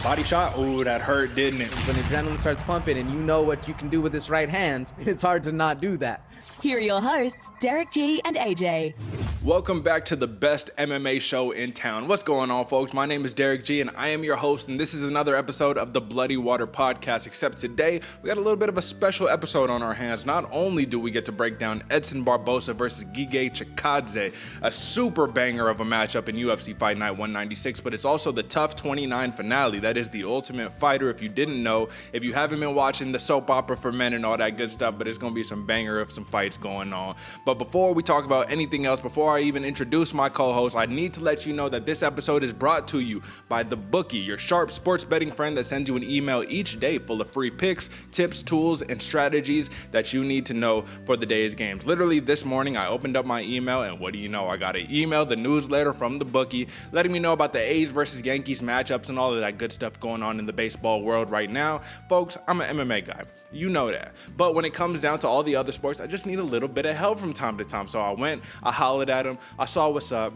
Body shot? Ooh, that hurt, didn't it? When adrenaline starts pumping and you know what you can do with this right hand, it's hard to not do that. Here are your hosts, Derek G and AJ. Welcome back to the best MMA show in town. What's going on, folks? My name is Derek G, and I am your host, and this is another episode of the Bloody Water Podcast, except today, we got a little bit of a special episode on our hands. Not only do we get to break down Edson Barboza versus Giga Chikadze, a super banger of a matchup in UFC Fight Night 196, but it's also the TUF 29 finale. That is the Ultimate Fighter, if you didn't know, if you haven't been watching the soap opera for men and all that good stuff, but it's going to be some banger of some fights going on. But before we talk about anything else, before I even introduce my co-host, I need to let you know that this episode is brought to you by The Bookie, your sharp sports betting friend that sends you an email each day full of free picks, tips, tools, and strategies that you need to know for the day's games. Literally this morning, I opened up my email, and what do you know? I got an email, the newsletter from The Bookie, letting me know about the A's versus Yankees matchups and all of that good stuff going on in the baseball world right now. Folks, I'm an MMA guy. You know that. But when it comes down to all the other sports, I just need a little bit of help from time to time. So I hollered at him, I saw what's up.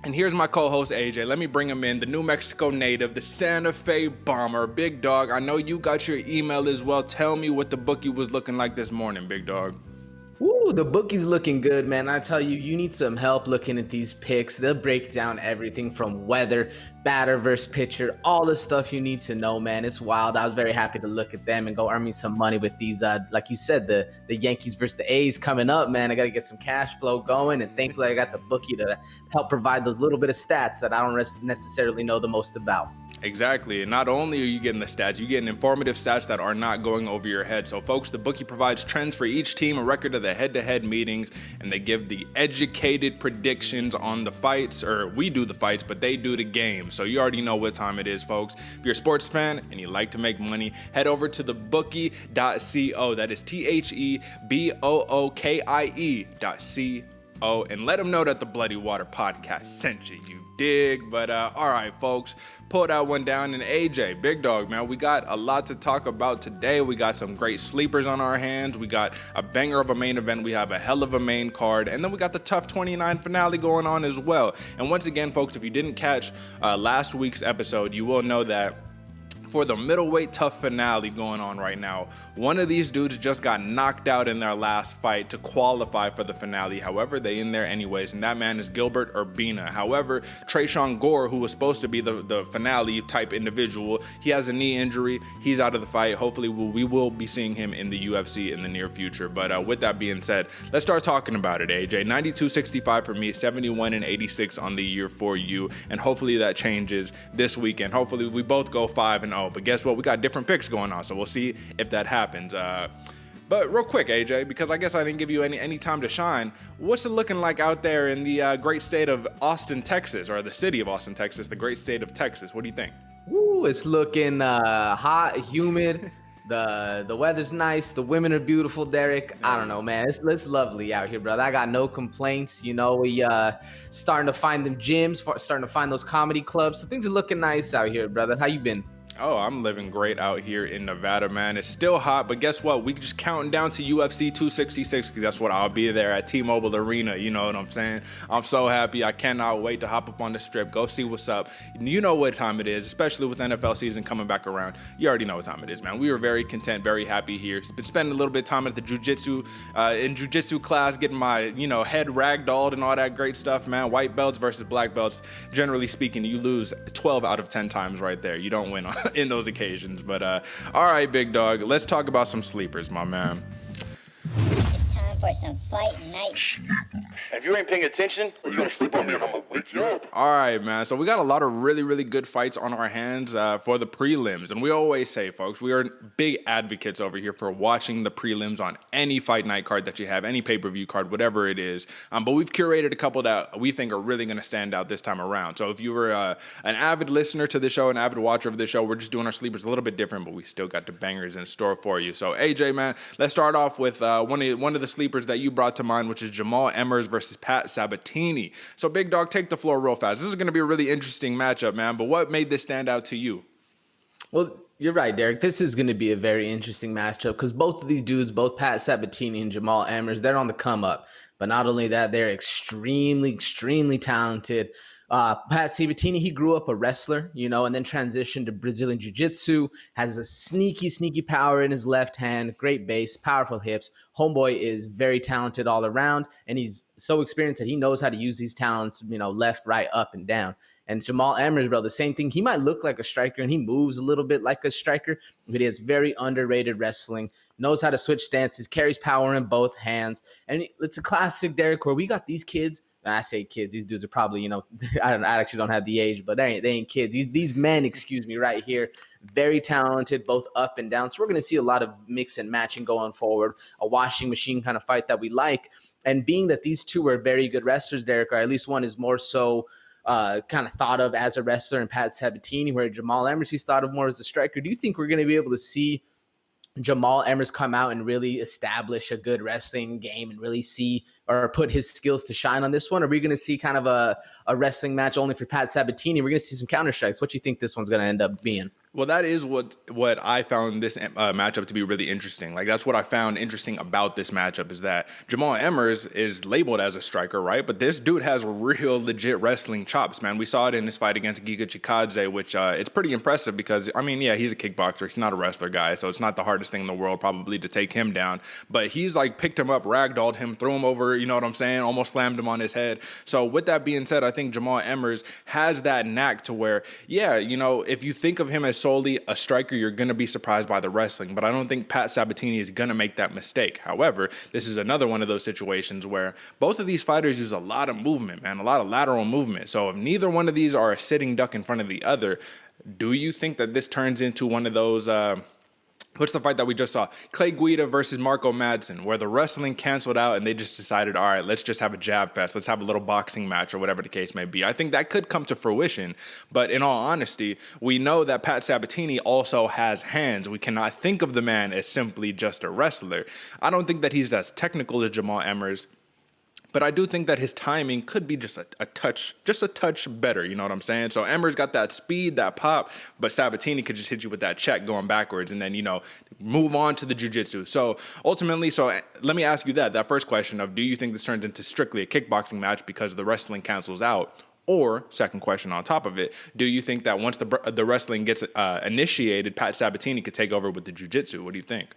And here's my co-host, AJ. Let me bring him in, the New Mexico native, the Santa Fe bomber, Big Dog. I know you got your email as well. Tell me what the bookie was looking like this morning, Big Dog. Woo, the bookie's looking good, man. I tell you, you need some help looking at these picks. They'll break down everything from weather, batter versus pitcher, all the stuff you need to know, man. It's wild. I was very happy to look at them and go earn me some money with these, like you said, the Yankees versus the A's coming up, man. I got to get some cash flow going, and thankfully I got the bookie to help provide those little bit of stats that I don't necessarily know the most about. Exactly. And not only are you getting the stats, you're getting informative stats that are not going over your head. So folks, the bookie provides trends for each team, a record of the head-to-head meetings, and they give the educated predictions on the fights, or we do the fights, but they do the game. So you already know what time it is, folks. If you're a sports fan and you like to make money, head over to thebookie.co. That is THEBOOKIE.co, and let them know that the Bloody Water Podcast sent you. You dig? But all right, folks, pull that one down. And AJ, Big Dog, man, we got a lot to talk about today. We got some great sleepers on our hands. We got a banger of a main event. We have a hell of a main card, and then we got the TUF 29 finale going on as well. And once again, folks, if you didn't catch last week's episode, you will know that for the middleweight TUF finale going on right now, one of these dudes just got knocked out in their last fight to qualify for the finale. However, they in there anyways, and that man is Gilbert Urbina. However, Tresean Gore, who was supposed to be the finale type individual, he has a knee injury. He's out of the fight. Hopefully, we will be seeing him in the UFC in the near future. But with that being said, let's start talking about it, AJ. 92.65 for me, 71.86 on the year for you, and hopefully that changes this weekend. Hopefully, we both go 5-0. But guess what? We got different picks going on, so we'll see if that happens. But real quick, AJ, because I guess I didn't give you any time to shine, what's it looking like out there in the great state of Austin, Texas, or the city of Austin, Texas, the great state of Texas? What do you think? Woo, it's looking hot, humid. The weather's nice. The women are beautiful, Derek. I don't know, man. It's lovely out here, brother. I got no complaints. You know, we starting to find them gyms, starting to find those comedy clubs. So things are looking nice out here, brother. How you been? Oh, I'm living great out here in Nevada, man. It's still hot, but guess what? We just counting down to UFC 266 because that's what I'll be there at T-Mobile Arena. You know what I'm saying? I'm so happy. I cannot wait to hop up on the strip, go see what's up. You know what time it is, especially with NFL season coming back around. You already know what time it is, man. We were very content, very happy here. Been spending a little bit of time at the in jiu-jitsu class, getting my, head ragdolled and all that great stuff, man. White belts versus black belts. Generally speaking, you lose 12 out of 10 times right there. You don't win in those occasions. But all right, Big Dog, let's talk about some sleepers, my man. It's time for some fight night. If you ain't paying attention, you're gonna sleep on me and I'm gonna wake you up. All right, man. So we got a lot of really, really good fights on our hands for the prelims. And we always say, folks, we are big advocates over here for watching the prelims on any fight night card that you have, any pay-per-view card, whatever it is. But we've curated a couple that we think are really going to stand out this time around. So if you were an avid listener to the show, an avid watcher of the show, we're just doing our sleepers a little bit different, but we still got the bangers in store for you. So AJ, man, let's start off with one of the sleepers that you brought to mind, which is Jamal Emmers versus Pat Sabatini. So Big Dog, take the floor real fast. This is going to be a really interesting matchup, man, but what made this stand out to you? Well, you're right, Derek. This is going to be a very interesting matchup because both of these dudes, both Pat Sabatini and Jamal Emmers, they're on the come up. But not only that, they're extremely, extremely talented. Pat Sabatini, he grew up a wrestler, and then transitioned to Brazilian Jiu-Jitsu, has a sneaky power in his left hand, great base, powerful hips. Homeboy is very talented all around, and he's so experienced that he knows how to use these talents, left, right, up, and down. And Jamal Emmers, bro, the same thing. He might look like a striker, and he moves a little bit like a striker, but he has very underrated wrestling, knows how to switch stances, carries power in both hands. And it's a classic, Derek, where we got these kids. I say kids, these dudes are probably, I actually don't have the age, but they ain't kids. These men, excuse me, right here, very talented, both up and down. So we're going to see a lot of mix and matching going forward, a washing machine kind of fight that we like. And being that these two are very good wrestlers, Derek, or at least one is more so kind of thought of as a wrestler, and Pat Sabatini, where Jamal Emmers, he's thought of more as a striker. Do you think we're going to be able to see Jamal Emmers come out and really establish a good wrestling game and really see or put his skills to shine on this one? Or are we going to see kind of a wrestling match only for Pat Sabatini? We're going to see some counter strikes. What do you think this one's going to end up being? Well, that is what I found this matchup to be really interesting. Like, that's what I found interesting about this matchup, is that Jamal Emmers is labeled as a striker, right? But this dude has real legit wrestling chops, man. We saw it in his fight against Giga Chikadze, which it's pretty impressive because, I mean, yeah, he's a kickboxer. He's not a wrestler guy, so it's not the hardest thing in the world probably to take him down. But he's like picked him up, ragdolled him, threw him over, you know what I'm saying? Almost slammed him on his head. So with that being said, I think Jamal Emmers has that knack to where, yeah, if you think of him as solely a striker, you're going to be surprised by the wrestling. But I don't think Pat Sabatini is going to make that mistake. However, this is another one of those situations where both of these fighters use a lot of movement, man, a lot of lateral movement. So if neither one of these are a sitting duck in front of the other, do you think that this turns into one of those what's the fight that we just saw? Clay Guida versus Marco Madsen, where the wrestling canceled out and they just decided, all right, let's just have a jab fest. Let's have a little boxing match or whatever the case may be. I think that could come to fruition. But in all honesty, we know that Pat Sabatini also has hands. We cannot think of the man as simply just a wrestler. I don't think that he's as technical as Jamal Emmers, but I do think that his timing could be just a touch better. You know what I'm saying? So Emmers got that speed, that pop, but Sabatini could just hit you with that check going backwards and then, move on to the jiu-jitsu. So ultimately, let me ask you that first question of, do you think this turns into strictly a kickboxing match because the wrestling cancels out? Or, second question on top of it, do you think that once the wrestling gets initiated, Pat Sabatini could take over with the jiu-jitsu? What do you think?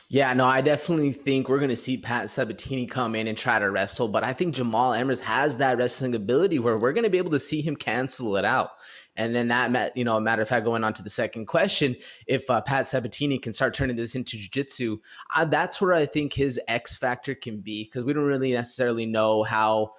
Yeah, no, I definitely think we're going to see Pat Sabatini come in and try to wrestle, but I think Jamal Emmers has that wrestling ability where we're going to be able to see him cancel it out. And then that, a matter of fact, going on to the second question, if Pat Sabatini can start turning this into jiu-jitsu, that's where I think his X factor can be, because we don't really necessarily know how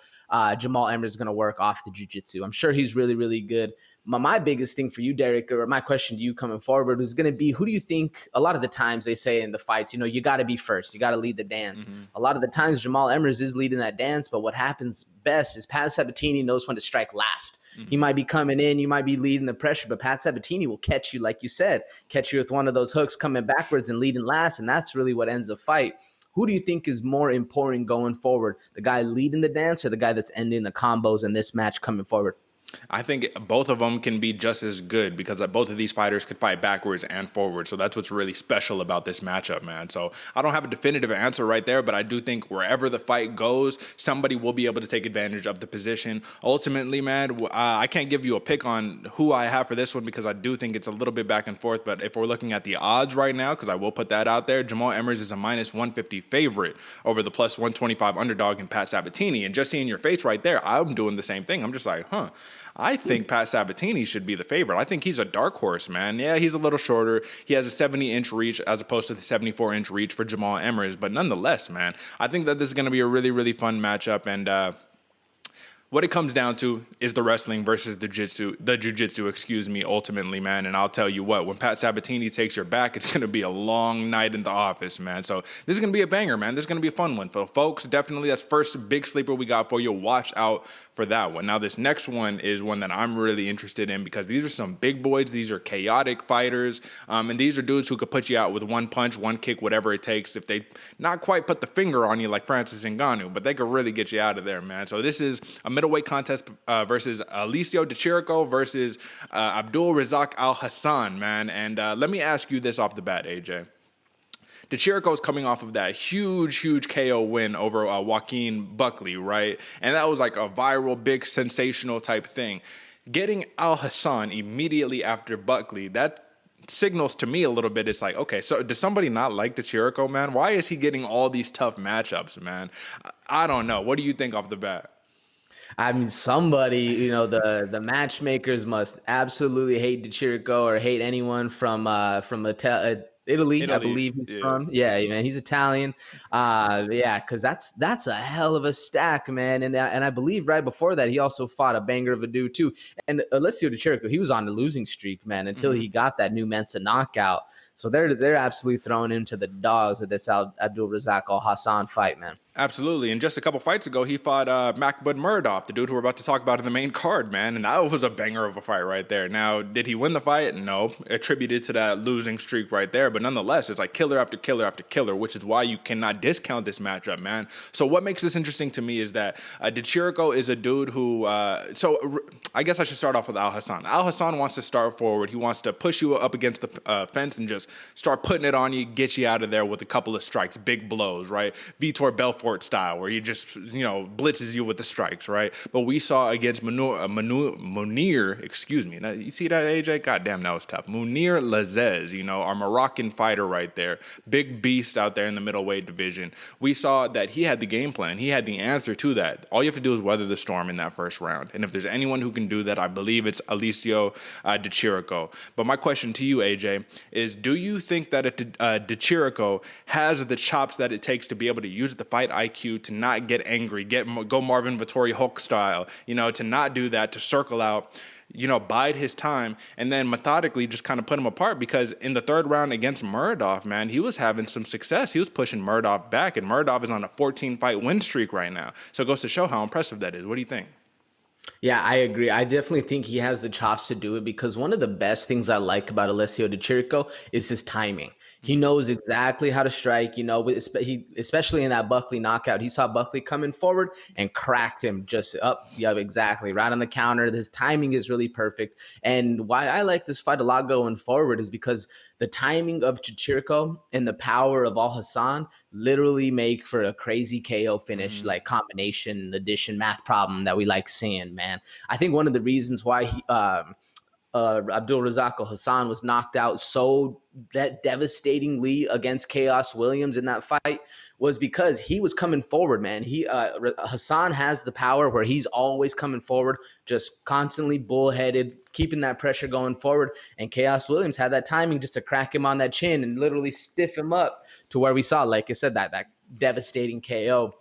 Jamal Emmers is going to work off the jiu-jitsu. I'm sure he's really, really good. My biggest thing for you, Derek, or my question to you coming forward is going to be, who do you think, a lot of the times they say in the fights, you got to be first, you got to lead the dance. Mm-hmm. A lot of the times Jamal Emmers is leading that dance, but what happens best is Pat Sabatini knows when to strike last. Mm-hmm. He might be coming in, you might be leading the pressure, but Pat Sabatini will catch you, like you said, catch you with one of those hooks coming backwards and leading last, and that's really what ends a fight. Who do you think is more important going forward, the guy leading the dance or the guy that's ending the combos in this match coming forward? I think both of them can be just as good because both of these fighters could fight backwards and forward. So that's what's really special about this matchup, man. So I don't have a definitive answer right there, but I do think wherever the fight goes, somebody will be able to take advantage of the position. Ultimately, man, I can't give you a pick on who I have for this one because I do think it's a little bit back and forth. But if we're looking at the odds right now, because I will put that out there, Jamal Emmers is a minus 150 favorite over the plus 125 underdog in Pat Sabatini. And just seeing your face right there, I'm doing the same thing. I'm just like, I think Pat Sabatini should be the favorite. I think he's a dark horse, man. Yeah, he's a little shorter. He has a 70-inch reach as opposed to the 74-inch reach for Jamal Emmers. But nonetheless, man, I think that this is going to be a really, really fun matchup. And what it comes down to is the wrestling versus the jiu-jitsu, ultimately, man. And I'll tell you what, when Pat Sabatini takes your back, it's going to be a long night in the office, man. So this is going to be a banger, man. This is going to be a fun one. So, folks, definitely that's first big sleeper we got for you. Watch out for that one. Now, this next one is one that I'm really interested in because these are some big boys. These are chaotic fighters. And these are dudes who could put you out with one punch, one kick, whatever it takes. If they not quite put the finger on you like Francis Ngannou, but they could really get you out of there, man. So this is a middleweight contest versus Alessio Di Chirico versus Abdul Razak Al Hassan, man. And let me ask you this off the bat, AJ. DeChirico is coming off of that huge KO win over Joaquin Buckley, right? And that was like a viral, big, sensational type thing. Getting Hiestand immediately after Buckley, that signals to me a little bit. It's like, okay, so does somebody not like Chirico, man? Why is he getting all these tough matchups, man? I don't know. What do you think off the bat? I mean, somebody, the matchmakers must absolutely hate Chirico or hate anyone from Italy, I believe he's from. Yeah, man, he's Italian. Because that's a hell of a stack, man. And I believe right before that, he also fought a banger of a dude too. And Alessio Chirico, he was on the losing streak, man, until he got that new Mensa knockout. So they're absolutely throwing him to the dogs with this Abdulrazak Hiestand fight, man. Absolutely. And just a couple fights ago, he fought Makbud Muradov, the dude who we're about to talk about in the main card, man. And that was a banger of a fight right there. Now, did he win the fight? No. Attributed to that losing streak right there. But nonetheless, it's like killer after killer after killer, which is why you cannot discount this matchup, man. So what makes this interesting to me is that Chirico is a dude who, so I guess I should start off with Hiestand. Hiestand wants to start forward. He wants to push you up against the fence and just start putting it on you, get you out of there with a couple of strikes, big blows, right? Vitor Belfort style, where he just, blitzes you with the strikes, right? But we saw against Munir, excuse me. Now, you see that, AJ? Goddamn, that was tough. Munir Lazez, our Moroccan fighter right there. Big beast out there in the middleweight division. We saw that he had the game plan. He had the answer to that. All you have to do is weather the storm in that first round. And if there's anyone who can do that, I believe it's Alessio Chirico. But my question to you, AJ, is do you think that Chirico has the chops that it takes to be able to use the fight IQ to not get angry, go Marvin Vettori Hulk style, to not do that, to circle out, bide his time, and then methodically just kind of put him apart? Because in the third round against Muradov, man, he was having some success. He was pushing Muradov back, and Muradov is on a 14-fight win streak right now. So it goes to show how impressive that is. What do you think? Yeah, I agree. I definitely think he has the chops to do it, because one of the best things I like about Alessio Chirico is his timing. He knows exactly how to strike, especially in that Buckley knockout. He saw Buckley coming forward and cracked him just up. Yeah, exactly. Right on the counter. His timing is really perfect. And why I like this fight a lot going forward is because the timing of Chirico and the power of Hiestand literally make for a crazy KO finish, like combination, addition, math problem that we like seeing, man. I think one of the reasons why Abdulrazak Hiestand was knocked out so devastatingly against Chaos Williams in that fight was because he was coming forward, man. Hiestand has the power where he's always coming forward, just constantly bullheaded, keeping that pressure going forward. And Chaos Williams had that timing just to crack him on that chin and literally stiff him up to where we saw, like I said, that devastating KO.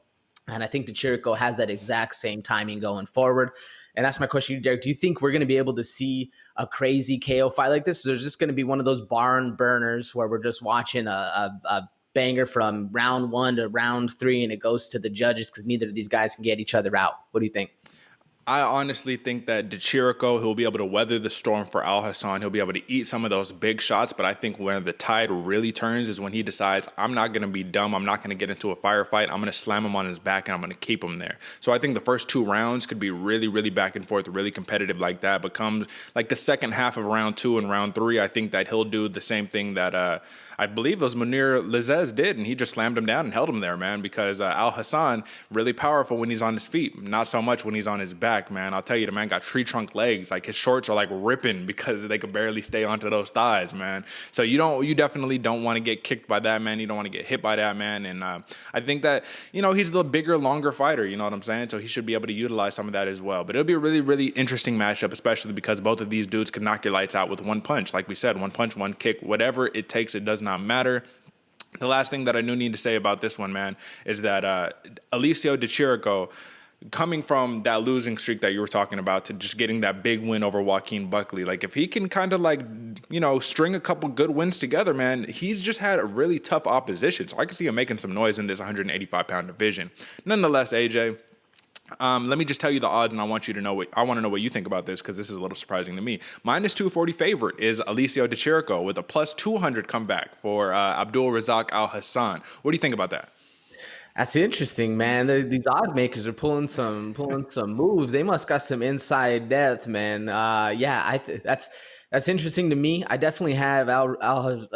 And I think Chirico has that exact same timing going forward. And that's my question to you, Derek. Do you think we're going to be able to see a crazy KO fight like this? Or is this going to be one of those barn burners where we're just watching a banger from round 1 to round 3 and it goes to the judges because neither of these guys can get each other out? What do you think? I honestly think that Chirico, he'll be able to weather the storm for Hiestand. He'll be able to eat some of those big shots, but I think when the tide really turns is when he decides, I'm not going to be dumb. I'm not going to get into a firefight. I'm going to slam him on his back, and I'm going to keep him there. So I think the first 2 rounds could be really, really back and forth, really competitive like that. But comes like the second half of round 2 and round 3, I think that he'll do the same thing that I believe it was Munir Lazez did, and he just slammed him down and held him there, man, because Hiestand, really powerful when he's on his feet, not so much when he's on his back, man. I'll tell you, the man got tree trunk legs. Like, his shorts are like ripping because they could barely stay onto those thighs, man. So you definitely don't want to get kicked by that, man. You don't want to get hit by that, man. And I think that, he's the bigger, longer fighter, you know what I'm saying? So he should be able to utilize some of that as well. But it'll be a really, really interesting matchup, especially because both of these dudes can knock your lights out with one punch. Like we said, one punch, one kick, whatever it takes, it does not matter. The last thing that I do need to say about this one, man, is that Alessio Chirico, coming from that losing streak that you were talking about to just getting that big win over Joaquin Buckley, like if he can kind of string a couple good wins together, man, he's just had a really tough opposition. So I can see him making some noise in this 185-pound division. Nonetheless, AJ, let me just tell you the odds, and I want to know what you think about this, because this is a little surprising to me. Minus 240 favorite is Alessio Chirico with a plus 200 comeback for Abdulrazak Hiestand. What do you think about that? That's interesting, man. These odd makers are pulling some moves. They must got some inside depth, man. That's interesting to me. I definitely have Hiestand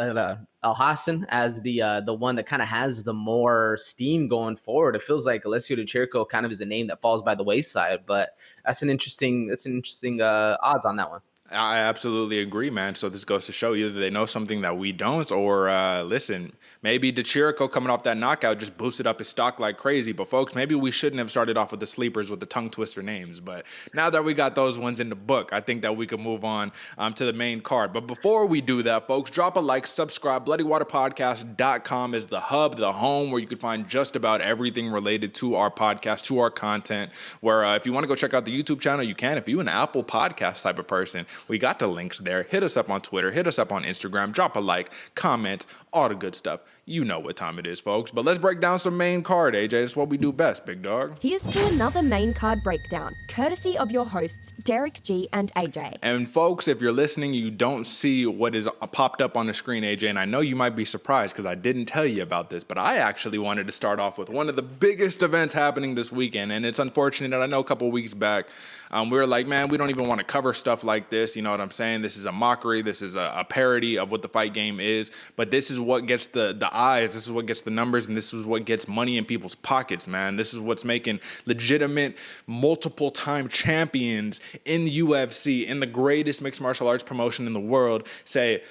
as the one that kind of has the more steam going forward. It feels like Alessio Di Chirico kind of is a name that falls by the wayside, but that's an interesting odds on that one. I absolutely agree, man. So this goes to show either they know something that we don't, or listen, maybe Di Chirico coming off that knockout just boosted up his stock like crazy. But folks, maybe we shouldn't have started off with the sleepers with the tongue twister names. But now that we got those ones in the book, I think that we can move on to the main card. But before we do that, folks, drop a like, subscribe. BloodyWaterPodcast.com is the hub, the home where you can find just about everything related to our podcast, to our content. Where if you want to go check out the YouTube channel, you can. If you're an Apple Podcast type of person, we got the links there. Hit us up on Twitter. Hit us up on Instagram. Drop a like, comment, all the good stuff. You know what time it is, folks. But let's break down some main card, AJ. That's what we do best, big dog. Here's to another main card breakdown, courtesy of your hosts, Derek G and AJ. And folks, if you're listening, you don't see what is popped up on the screen, AJ, and I know you might be surprised because I didn't tell you about this, but I actually wanted to start off with one of the biggest events happening this weekend, and it's unfortunate that I know a couple weeks back, we were like, man, we don't even want to cover stuff like this, you know what I'm saying? This is a mockery, this is a parody of what the fight game is, but this is what gets the eyes, this is what gets the numbers, and this is what gets money in people's pockets, man. This is what's making legitimate multiple-time champions in the UFC, in the greatest mixed martial arts promotion in the world, say,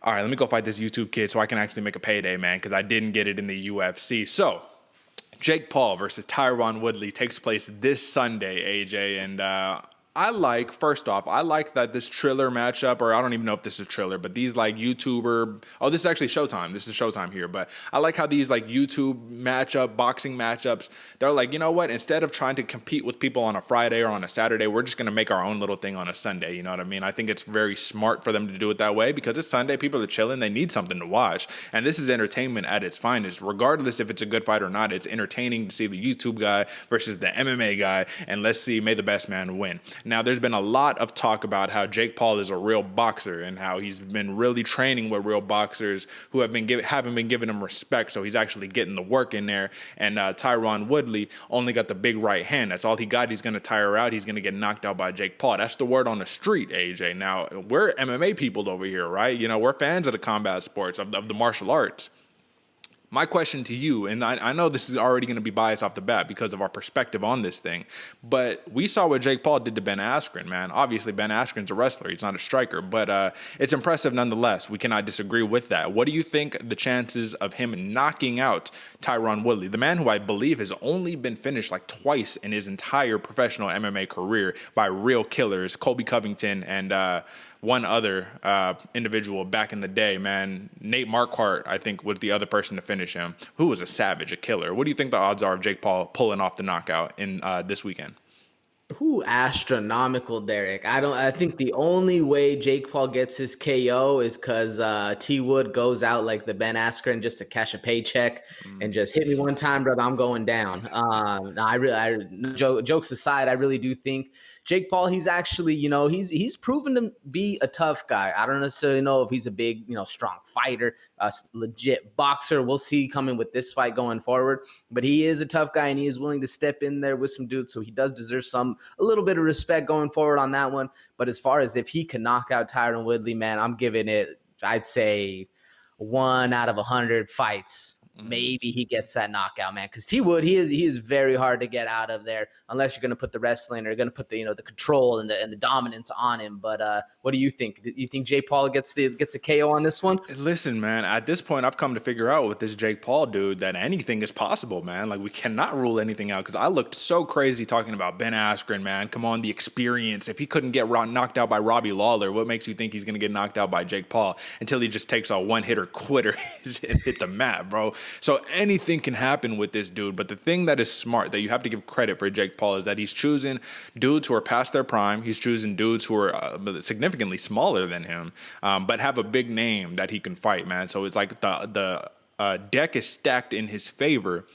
all right, let me go fight this YouTube kid so I can actually make a payday, man, because I didn't get it in the UFC. So, Jake Paul versus Tyron Woodley takes place this Sunday, AJ, and first off, I like that this Triller matchup, or I don't even know if this is Triller, but these like YouTuber, this is actually Showtime. This is Showtime here, but I like how these like YouTube boxing matchups, they're like, you know what, instead of trying to compete with people on a Friday or on a Saturday, we're just going to make our own little thing on a Sunday, you know what I mean? I think it's very smart for them to do it that way because it's Sunday, people are chilling, they need something to watch, and this is entertainment at its finest. Regardless if it's a good fight or not, it's entertaining to see the YouTube guy versus the MMA guy, and let's see, may the best man win. Now, there's been a lot of talk about how Jake Paul is a real boxer and how he's been really training with real boxers who haven't been giving him respect, so he's actually getting the work in there. And Tyron Woodley only got the big right hand. That's all he got. He's going to tire out. He's going to get knocked out by Jake Paul. That's the word on the street, AJ. Now, we're MMA people over here, right? You know, we're fans of the combat sports, of the martial arts. My question to you, and I know this is already going to be biased off the bat because of our perspective on this thing, but we saw what Jake Paul did to Ben Askren, man. Obviously, Ben Askren's a wrestler. He's not a striker, but it's impressive nonetheless. We cannot disagree with that. What do you think the chances of him knocking out Tyron Woodley, the man who I believe has only been finished like twice in his entire professional MMA career by real killers, Colby Covington and one other individual back in the day, man. Nate Marquardt, I think, was the other person to finish him, who was a savage, a killer. What do you think the odds are of Jake Paul pulling off the knockout in this weekend? Ooh, astronomical, Derek. I think the only way Jake Paul gets his KO is because T Wood goes out like the Ben Askren just to cash a paycheck and just hit me one time, brother, I'm going down. Jokes aside, I really do think Jake Paul, he's actually, he's proven to be a tough guy. I don't necessarily know if he's a big, strong fighter, a legit boxer. We'll see coming with this fight going forward. But he is a tough guy, and he is willing to step in there with some dudes. So he does deserve a little bit of respect going forward on that one. But as far as if he can knock out Tyron Woodley, man, I'm giving it, I'd say 1 out of 100 fights. Maybe he gets that knockout, man. Because T Wood, he is very hard to get out of there unless you're going to put the wrestling or you're going to put the the control and the dominance on him. But what do you think? Do you think Jake Paul gets a KO on this one? Listen, man. At this point, I've come to figure out with this Jake Paul dude that anything is possible, man. Like we cannot rule anything out. Because I looked so crazy talking about Ben Askren, man. Come on, the experience. If he couldn't get knocked out by Robbie Lawler, what makes you think he's going to get knocked out by Jake Paul until he just takes a one-hitter quitter and hit the mat, bro? So anything can happen with this dude, but the thing that is smart that you have to give credit for Jake Paul is that he's choosing dudes who are past their prime. He's choosing dudes who are significantly smaller than him, but have a big name that he can fight, man. So it's like the deck is stacked in his favor.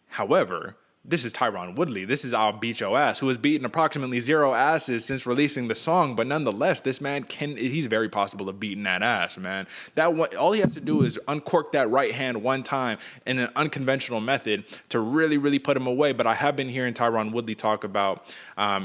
However, this is Tyron Woodley. This is I'll Beat Your Ass, who has beaten approximately 0 asses since releasing the song. But nonetheless, this man he's very possible of beating that ass, man. All he has to do is uncork that right hand one time in an unconventional method to really, really put him away. But I have been hearing Tyron Woodley talk about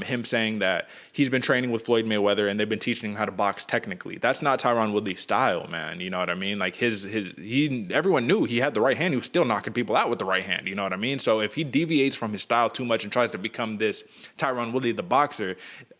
him saying that he's been training with Floyd Mayweather and they've been teaching him how to box technically. That's not Tyron Woodley's style, man. You know what I mean? Like everyone knew he had the right hand. He was still knocking people out with the right hand. You know what I mean? So if he deviates from his style too much and tries to become this Tyron Woodley, the boxer,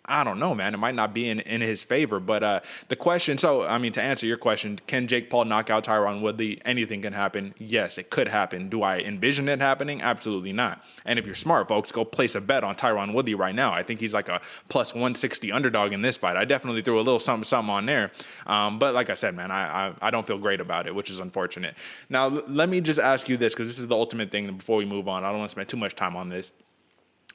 I don't know, man. It might not be in his favor. But the question, to answer your question, can Jake Paul knock out Tyron Woodley? Anything can happen. Yes, it could happen. Do I envision it happening? Absolutely not. And if you're smart, folks, go place a bet on Tyron Woodley right now. I think he's like a plus 160 underdog in this fight. I definitely threw a little something on there. But like I said, man, I don't feel great about it, which is unfortunate. Now, let me just ask you this, because this is the ultimate thing before we move on. I don't want to spend too much time on this.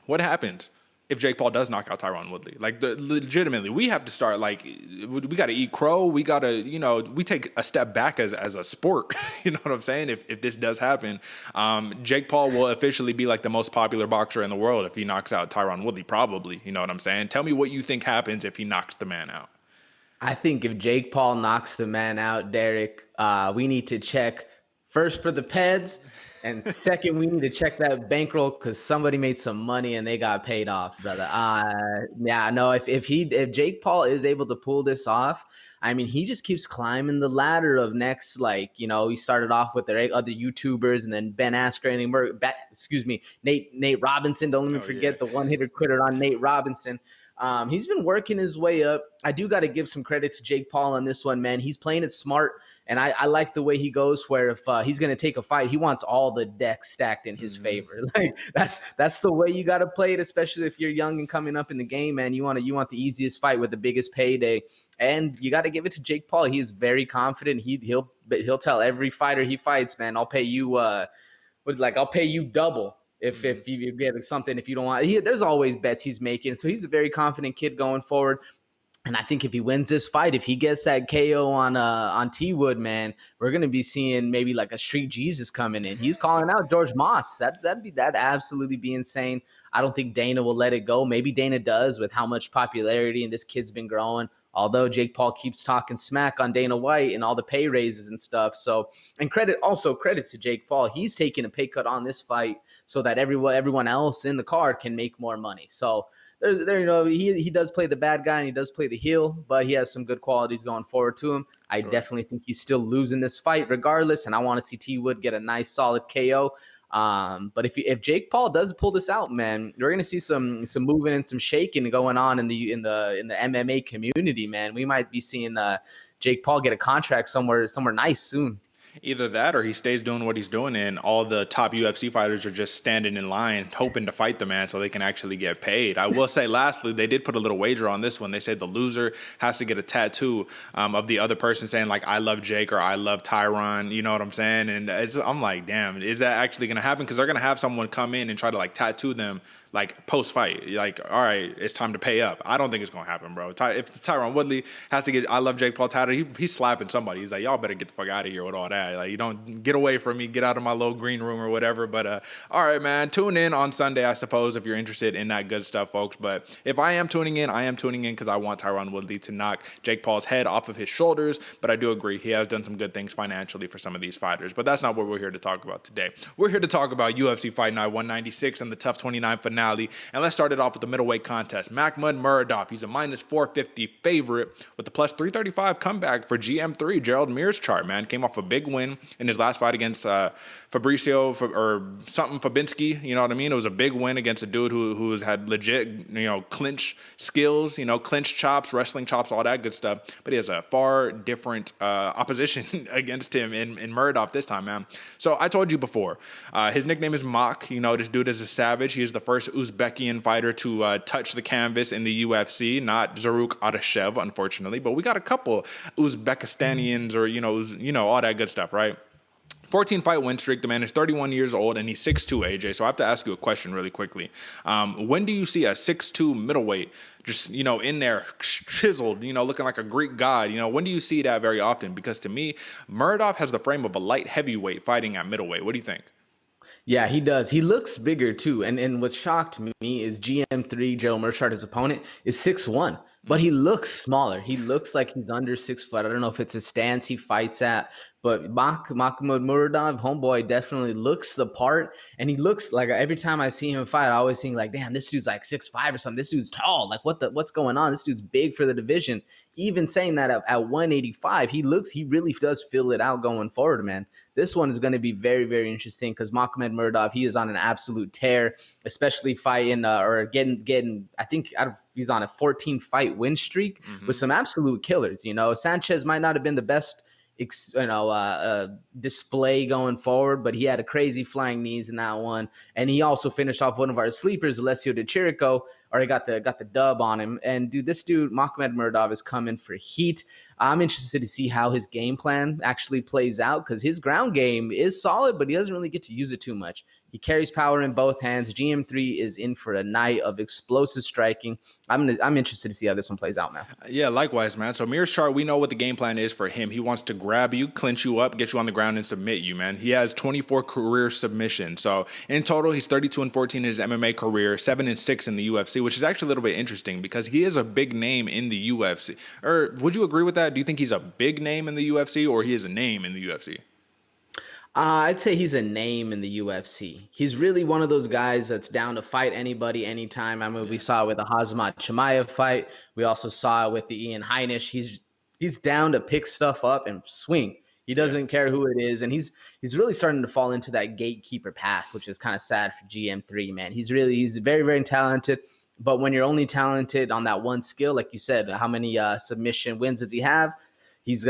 What happens if Jake Paul does knock out Tyron Woodley? Like, legitimately, we have to start, like, we got to eat crow. We got to, we take a step back as a sport. You know what I'm saying? If this does happen, Jake Paul will officially be like the most popular boxer in the world if he knocks out Tyron Woodley, probably. You know what I'm saying? Tell me what you think happens if he knocks the man out. I think if Jake Paul knocks the man out, Derek, we need to check first for the Peds. And second, we need to check that bankroll because somebody made some money and they got paid off, brother. If Jake Paul is able to pull this off, I mean, he just keeps climbing the ladder of next, he started off with their other YouTubers and then Ben Askren and Nate Robinson. Don't let me forget the one-hitter quitter on Nate Robinson. He's been working his way up. I do got to give some credit to Jake Paul on this one, man. He's playing it smart, and I like the way he goes where if he's going to take a fight, he wants all the decks stacked in his favor. Like that's the way you got to play it, especially if you're young and coming up in the game, man. You want the easiest fight with the biggest payday, and you got to give it to Jake Paul. He is very confident. He'll tell every fighter he fights, man, I'll pay you I'll pay you double. If you get something, if you don't want, there's always bets he's making. So he's a very confident kid going forward. And I think if he wins this fight, if he gets that KO on T-Wood, man, we're gonna be seeing maybe like a Street Jesus coming in. He's calling out George Moss. That'd absolutely be insane. I don't think Dana will let it go. Maybe Dana does with how much popularity and this kid's been growing. Although Jake Paul keeps talking smack on Dana White and all the pay raises and stuff. So, and credit to Jake Paul. He's taking a pay cut on this fight so that everyone else in the card can make more money. So he does play the bad guy and he does play the heel, but he has some good qualities going forward to him. I definitely think he's still losing this fight regardless, and I want to see T-Wood get a nice solid KO. But if Jake Paul does pull this out, man, we're gonna see some moving and some shaking going on in the MMA community, man. We might be seeing Jake Paul get a contract somewhere nice soon. Either that or he stays doing what he's doing and all the top UFC fighters are just standing in line hoping to fight the man so they can actually get paid. I will say, lastly, they did put a little wager on this one. They said the loser has to get a tattoo of the other person saying, like, I love Jake or I love Tyron. You know what I'm saying? And I'm like, damn, is that actually going to happen? Because they're going to have someone come in and try to, like, tattoo them, like, post-fight. Like, all right, it's time to pay up. I don't think it's going to happen, bro. If Tyron Woodley has to get I love Jake Paul tattooed, he's slapping somebody. He's like, y'all better get the fuck out of here with all that. Like, you don't get away from me, get out of my little green room or whatever. But all right, man, tune in on Sunday, I suppose, if you're interested in that good stuff, folks. But if I am tuning in because I want Tyron Woodley to knock Jake Paul's head off of his shoulders. But I do agree, he has done some good things financially for some of these fighters. But that's not what we're here to talk about today. We're here to talk about UFC Fight Night 196 and the TUF 29 finale. And let's start it off with the middleweight contest. Makhmud Muradov, he's a minus 450 favorite with the plus 335 comeback for GM3, Gerald Mears chart, man. Came off a big win in his last fight against Fabinski, you know what I mean? It was a big win against a dude who had legit, clinch skills, clinch chops, wrestling chops, all that good stuff. But he has a far different opposition against him in Muradov this time, man. So I told you before, his nickname is Mach. This dude is a savage. He is the first Uzbekian fighter to touch the canvas in the UFC, not Zaruk Adashev, unfortunately. But we got a couple Uzbekistanians or, all that good stuff, right? 14-fight win streak. The man is 31 years old, and he's 6'2", AJ. So I have to ask you a question really quickly. When do you see a 6'2" middleweight just, in there chiseled, looking like a Greek god? When do you see that very often? Because to me, Muradov has the frame of a light heavyweight fighting at middleweight. What do you think? Yeah, he does. He looks bigger too. And what shocked me is GM3 Joe Merchart, his opponent, is 6'1", but he looks smaller. He looks like he's under 6 foot. I don't know if it's a stance he fights at, but Makhmud Muradov, homeboy, definitely looks the part. And he looks like, every time I see him fight, I always think like, damn, this dude's like 6'5" or something. This dude's tall. Like what's going on? This dude's big for the division. Even saying that at 185, he really does fill it out going forward, man. This one is going to be very, very interesting because Makhmud Muradov, he is on an absolute tear, especially fighting or getting. I think he's on a 14 fight win streak with some absolute killers. Sanchez might not have been the best display going forward, but he had a crazy flying knees in that one, and he also finished off one of our sleepers, Alessio De Chirico, or he got the dub on him. And this dude Makhmud Muradov is coming for heat. I'm interested to see how his game plan actually plays out because his ground game is solid, but he doesn't really get to use it too much. He carries power in both hands. GM3 is in for a night of explosive striking. I'm interested to see how this one plays out, man. Yeah, likewise, man. So Mearshart, we know what the game plan is for him. He wants to grab you, clinch you up, get you on the ground, and submit you, man. He has 24 career submissions. So in total, he's 32-14 in his MMA career, 7-6 in the UFC, which is actually a little bit interesting because he is a big name in the UFC. Or would you agree with that? Do you think he's a big name in the UFC or he is a name in the UFC? I'd say he's a name in the UFC. He's really one of those guys that's down to fight anybody, anytime. I mean, we saw it with the Khamzat Chimaev fight. We also saw it with the Ian Heinisch. He's down to pick stuff up and swing. He doesn't care who it is, and he's really starting to fall into that gatekeeper path, which is kind of sad for GM3, man. He's very, very talented. But when you're only talented on that one skill, like you said, how many submission wins does he have? He's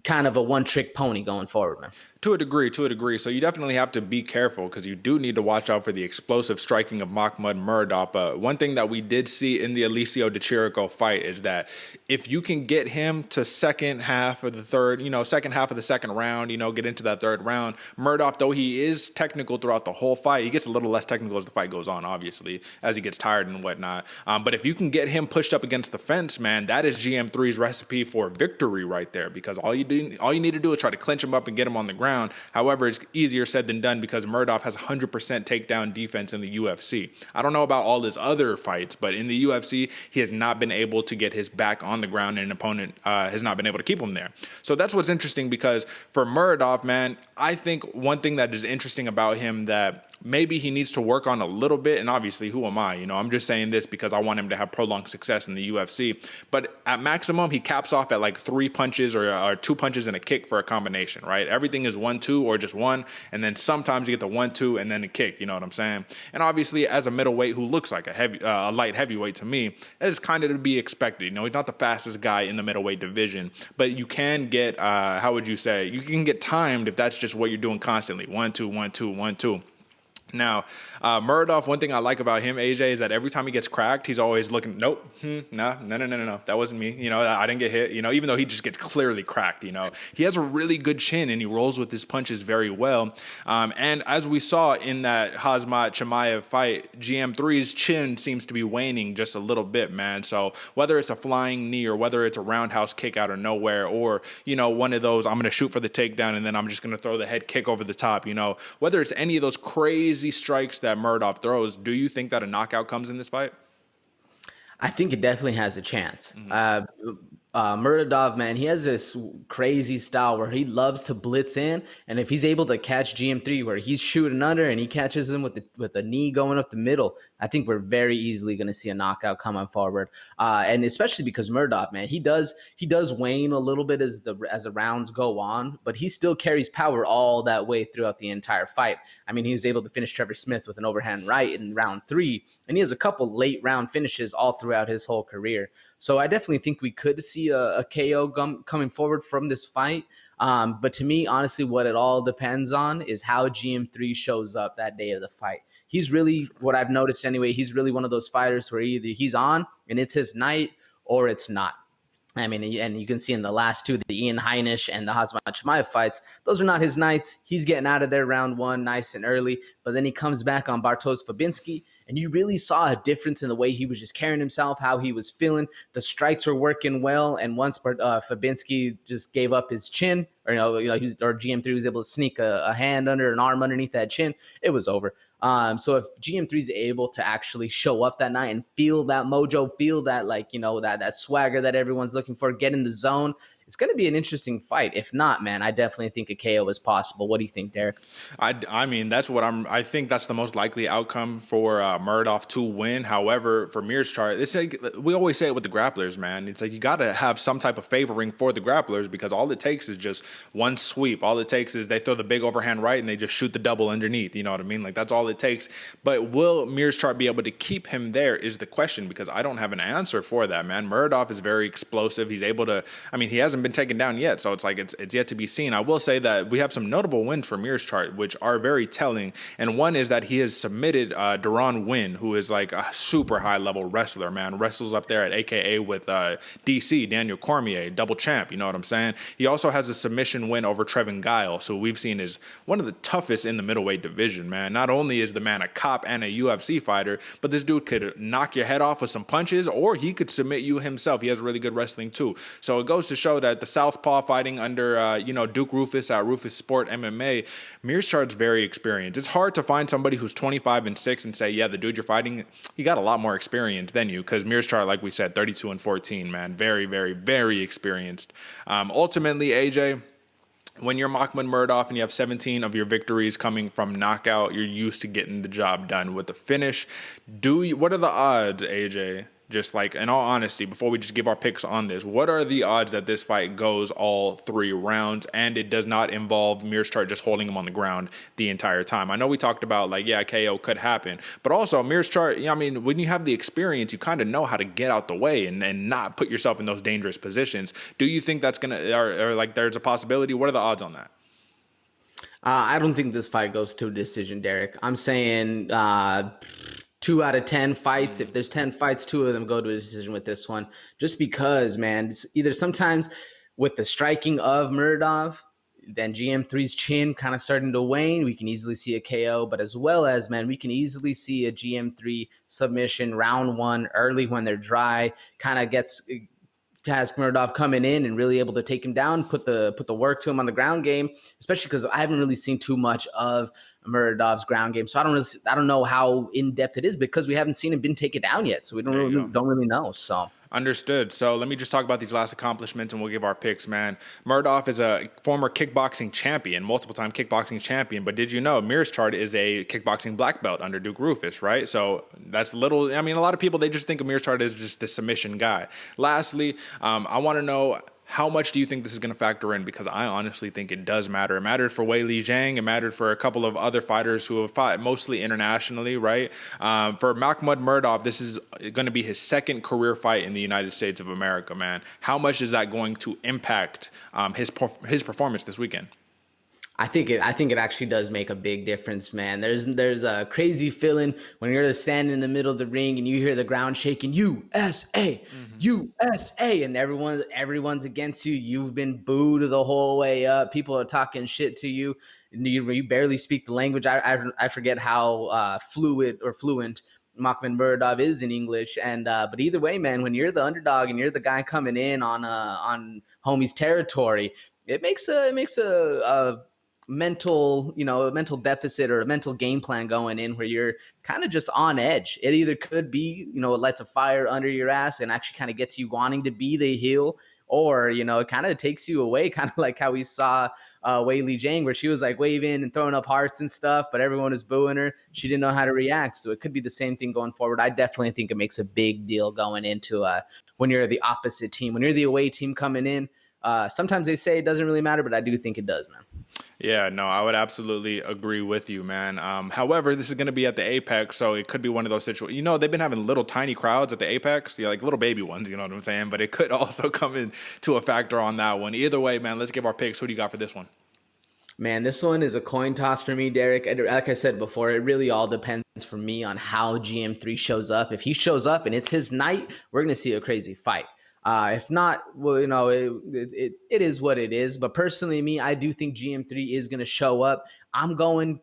kind of a one-trick pony going forward, man. To a degree. So you definitely have to be careful because you do need to watch out for the explosive striking of Makhmud Muradov. But one thing that we did see in the Alessio De Chirico fight is that if you can get him to second half of the second round, get into that third round, Muradov, though he is technical throughout the whole fight, he gets a little less technical as the fight goes on, obviously, as he gets tired and whatnot. But if you can get him pushed up against the fence, man, that is GM3's recipe for victory right there because all you need to do is try to clinch him up and get him on the ground. However, it's easier said than done because Muradov has 100% takedown defense in the UFC. I don't know about all his other fights, but in the UFC, he has not been able to get his back on the ground and an opponent has not been able to keep him there. So that's what's interesting because for Muradov, man, I think one thing that is interesting about him that maybe he needs to work on a little bit, and obviously, who am I? I'm just saying this because I want him to have prolonged success in the UFC. But at maximum, he caps off at like 3 punches or 2 punches and a kick for a combination, right? Everything is 1-2 or just one, and then sometimes you get the 1-2 and then a kick. You know what I'm saying? And obviously, as a middleweight who looks like a light heavyweight to me, that is kind of to be expected. He's not the fastest guy in the middleweight division, but you can get you can get timed if that's just what you're doing constantly. 1-2, 1-2, 1-2. Now, Muradov, one thing I like about him, AJ, is that every time he gets cracked, he's always looking, no, that wasn't me. I didn't get hit, even though he just gets clearly cracked, He has a really good chin and he rolls with his punches very well. And as we saw in that Khamzat Chimaev fight, GM3's chin seems to be waning just a little bit, man. So whether it's a flying knee or whether it's a roundhouse kick out of nowhere or, one of those, I'm going to shoot for the takedown and then I'm just going to throw the head kick over the top, whether it's any of those crazy strikes that Muradov throws, do you think that a knockout comes in this fight? I think it definitely has a chance. Muradov, man, he has this crazy style where he loves to blitz in, and if he's able to catch GM3 where he's shooting under and he catches him with the knee going up the middle, I think we're very easily going to see a knockout coming forward. And especially because Muradov, man, he does wane a little bit as the rounds go on, but he still carries power all that way throughout the entire fight. I mean, he was able to finish Trevor Smith with an overhand right in round 3, and he has a couple late round finishes all throughout his whole career. So I definitely think we could see a KO coming forward from this fight. But to me, honestly, what it all depends on is how GM3 shows up that day of the fight. He's really, what I've noticed anyway, he's really one of those fighters where either he's on and it's his night or it's not. I mean, and you can see in the last two, the Ian Heinisch and the Hazmat Chimaev fights, those are not his nights. He's getting out of there round one nice and early, but then he comes back on Bartosz Fabinski, and you really saw a difference in the way he was just carrying himself, how he was feeling. The strikes were working well, and once Fabinski just gave up his chin, or or GM3 was able to sneak a hand under, an arm underneath that chin, it was over. So if GM3 is able to actually show up that night and feel that mojo, feel that that swagger that everyone's looking for, get in the zone, it's going to be an interesting fight. If not, man, I definitely think a KO is possible. What do you think, Derek? I mean, I think that's the most likely outcome for Muradov to win. However, for Mearschart, it's like we always say it with the grapplers, man. It's like you got to have some type of favoring for the grapplers, because all it takes is just one sweep. All it takes is they throw the big overhand right and they just shoot the double underneath. You know what I mean? Like, that's all it takes. But will Mearschart be able to keep him there is the question, because I don't have an answer for that, man. Muradov is very explosive. He's able to, I mean, he hasn't been taken down yet, so it's like it's yet to be seen. I will say that we have some notable wins for Mearschart, which are very telling, and one is that he has submitted Deron Wynn, who is like a super high level wrestler, man. Wrestles up there at AKA with DC, Daniel Cormier, double champ, you know what I'm saying? He also has a submission win over Trevin Giles, who we've seen is one of the toughest in the middleweight division, man. Not only is the man a cop and a UFC fighter, but this dude could knock your head off with some punches, or he could submit you himself. He has really good wrestling too. So it goes to show that the Southpaw fighting under Duke Rufus at Rufus Sport MMA, Mearschart's very experienced. It's hard to find somebody who's 25-6 and say, yeah, the dude you're fighting, he got a lot more experience than you, because Mearschart, like we said, 32-14, man. Very, very, very experienced. Ultimately, AJ, when you're Makhmud Muradov and you have 17 of your victories coming from knockout, you're used to getting the job done with the finish. What are the odds, AJ? Just like, in all honesty, before we just give our picks on this, what are the odds that this fight goes all 3 rounds and it does not involve Mearschart just holding him on the ground the entire time? I know we talked about, like, yeah, KO could happen, but also Mearschart, I mean, when you have the experience, you kind of know how to get out the way and not put yourself in those dangerous positions. Do you think that's going to, or like there's a possibility? What are the odds on that? I don't think this fight goes to a decision, Derek. I'm saying 2 out of 10 fights. If there's 10 fights, 2 of them go to a decision with this one. Just because, man, it's either sometimes with the striking of Muradov, then GM3's chin kind of starting to wane, we can easily see a KO. But as well as, man, we can easily see a GM3 submission round 1 early when they're dry, kind of has Muradov coming in and really able to take him down, put the work to him on the ground game, especially because I haven't really seen too much of Muradov's ground game. So I don't know how in depth it is, because we haven't seen him been taken down yet. So we don't really know. So understood. So let me just talk about these last accomplishments and we'll give our picks, man. Muradov is a former kickboxing champion, multiple-time kickboxing champion. But did you know Mearschart is a kickboxing black belt under Duke Rufus, right? So that's a lot of people, they just think of Mearschart as just the submission guy. Lastly, I want to know, how much do you think this is going to factor in? Because I honestly think it does matter. It mattered for Weili Zhang. It mattered for a couple of other fighters who have fought mostly internationally, right? For Makhmud Muradov, this is going to be his second career fight in the United States of America, man. How much is that going to impact his performance this weekend? I think it actually does make a big difference, man. There's a crazy feeling when you're standing in the middle of the ring and you hear the ground shaking, USA, USA, and everyone's against you. You've been booed the whole way up. People are talking shit to you. You barely speak the language. I forget how fluent Makhmud Muradov is in English, but either way, man, when you're the underdog and you're the guy coming in on homie's territory, it makes a mental deficit or a mental game plan going in where you're kind of just on edge. It either could be, it lights a fire under your ass and actually kind of gets you wanting to be the heel, or, it kind of takes you away, kind of like how we saw Weili Zhang, where she was like waving and throwing up hearts and stuff, but everyone was booing her. She didn't know how to react. So it could be the same thing going forward. I definitely think it makes a big deal going into when you're the opposite team, when you're the away team coming in. Sometimes they say it doesn't really matter, but I do think it does, man. Yeah, no, I would absolutely agree with you, man. However, this is going to be at the Apex, so it could be one of those situations. They've been having little tiny crowds at the Apex, like little baby ones, you know what I'm saying? But it could also come into a factor on that one. Either way, man, let's give our picks. Who do you got for this one? Man, this one is a coin toss for me, Derek. Like I said before, it really all depends for me on how GM3 shows up. If he shows up and it's his night, we're going to see a crazy fight. If not, well, it is what it is. But personally, me, I do think GM3 is going to show up. I'm going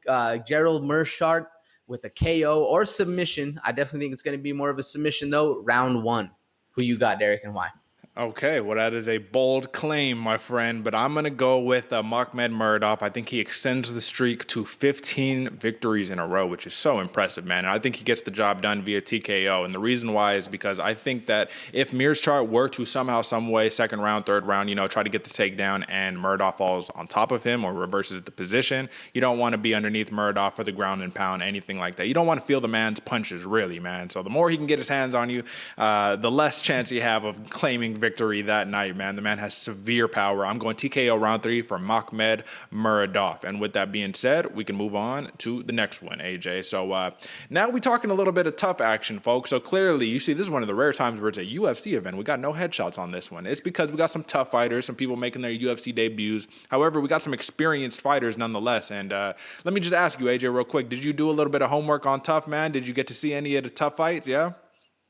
Gerald Meerschaert with a KO or submission. I definitely think it's going to be more of a submission, though. Round 1. Who you got, Derek, and why? Okay, well, that is a bold claim, my friend, but I'm going to go with Makhmed Muradov. I think he extends the streak to 15 victories in a row, which is so impressive, man. And I think he gets the job done via TKO. And the reason why is because I think that if Meerschaert were to somehow, some way, second round, third round, try to get the takedown and Muradov falls on top of him or reverses the position, you don't want to be underneath Muradov for the ground and pound, anything like that. You don't want to feel the man's punches, really, man. So the more he can get his hands on you, the less chance you have of claiming victory that night, man. The man has severe power. I'm going TKO round 3 for Makhmed Muradov. And with that being said, we can move on to the next one, AJ. So now we're talking a little bit of tough action, folks. So clearly, you see, this is one of the rare times where it's a UFC event. We got no headshots on this one. It's because we got some tough fighters, some people making their UFC debuts. However, we got some experienced fighters nonetheless. And let me just ask you, AJ, real quick. Did you do a little bit of homework on tough, man? Did you get to see any of the tough fights? Yeah?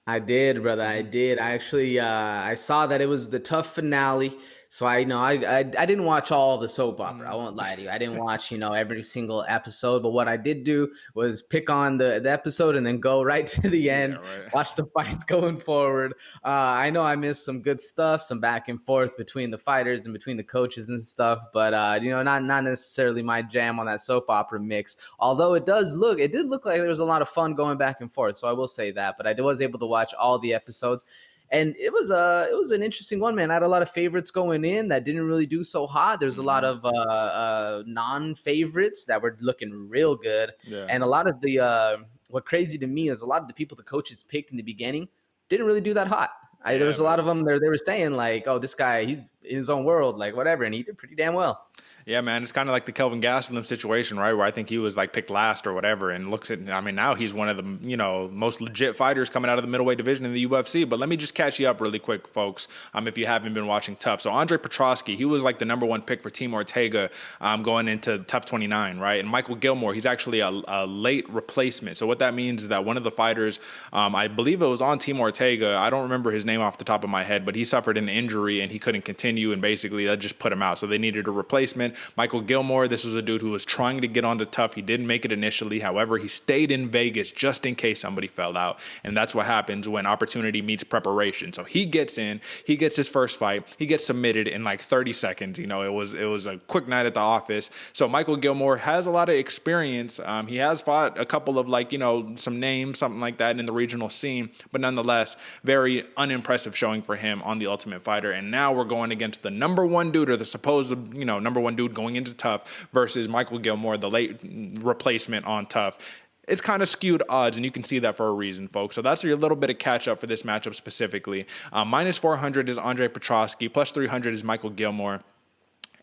I did, brother. I did. I actually I saw that it was the TUF finale. So I didn't watch all the soap opera. I won't lie to you. I didn't watch, every single episode. But what I did do was pick on the episode and then go right to the end, watch the fights going forward. I know I missed some good stuff, some back and forth between the fighters and between the coaches and stuff. But, not necessarily my jam on that soap opera mix. Although it did look like there was a lot of fun going back and forth. So I will say that. But I was able to watch all the episodes. And it was an interesting one, man. I had a lot of favorites going in that didn't really do so hot. There's a lot of non-favorites that were looking real good. Yeah. And a lot of the what crazy to me is a lot of the people the coaches picked in the beginning didn't really do that hot. There was a lot of them there. They were saying like, oh, this guy, he's in his own world, like whatever. And he did pretty damn well. Yeah, man, it's kind of like the Kelvin Gastelum situation, right? Where I think he was like picked last or whatever, and now he's one of the most legit fighters coming out of the middleweight division in the UFC. But let me just catch you up really quick, folks. If you haven't been watching TUF, so Andre Petrovsky, he was like the number 1 pick for Team Ortega, going into TUF 29, right? And Michael Gilmore, he's actually a late replacement. So what that means is that one of the fighters, I believe it was on Team Ortega, I don't remember his name off the top of my head, but he suffered an injury and he couldn't continue, and basically that just put him out. So they needed a replacement. Michael Gilmore, this was a dude who was trying to get onto TUF. He didn't make it initially. However, he stayed in Vegas just in case somebody fell out. And that's what happens when opportunity meets preparation. So he gets in, he gets his first fight, he gets submitted in like 30 seconds. It was a quick night at the office. So Michael Gilmore has a lot of experience. He has fought a couple of some names, something like that in the regional scene, but nonetheless, very unimpressive showing for him on the Ultimate Fighter. And now we're going against the number 1 dude, or the supposed, number 1 dude going into TUF versus Michael Gilmore, the late replacement on TUF. It's kind of skewed odds, and you can see that for a reason, folks. So that's your little bit of catch up for this matchup specifically. Minus 400 is Andre Petrovsky, plus 300 is Michael Gilmore.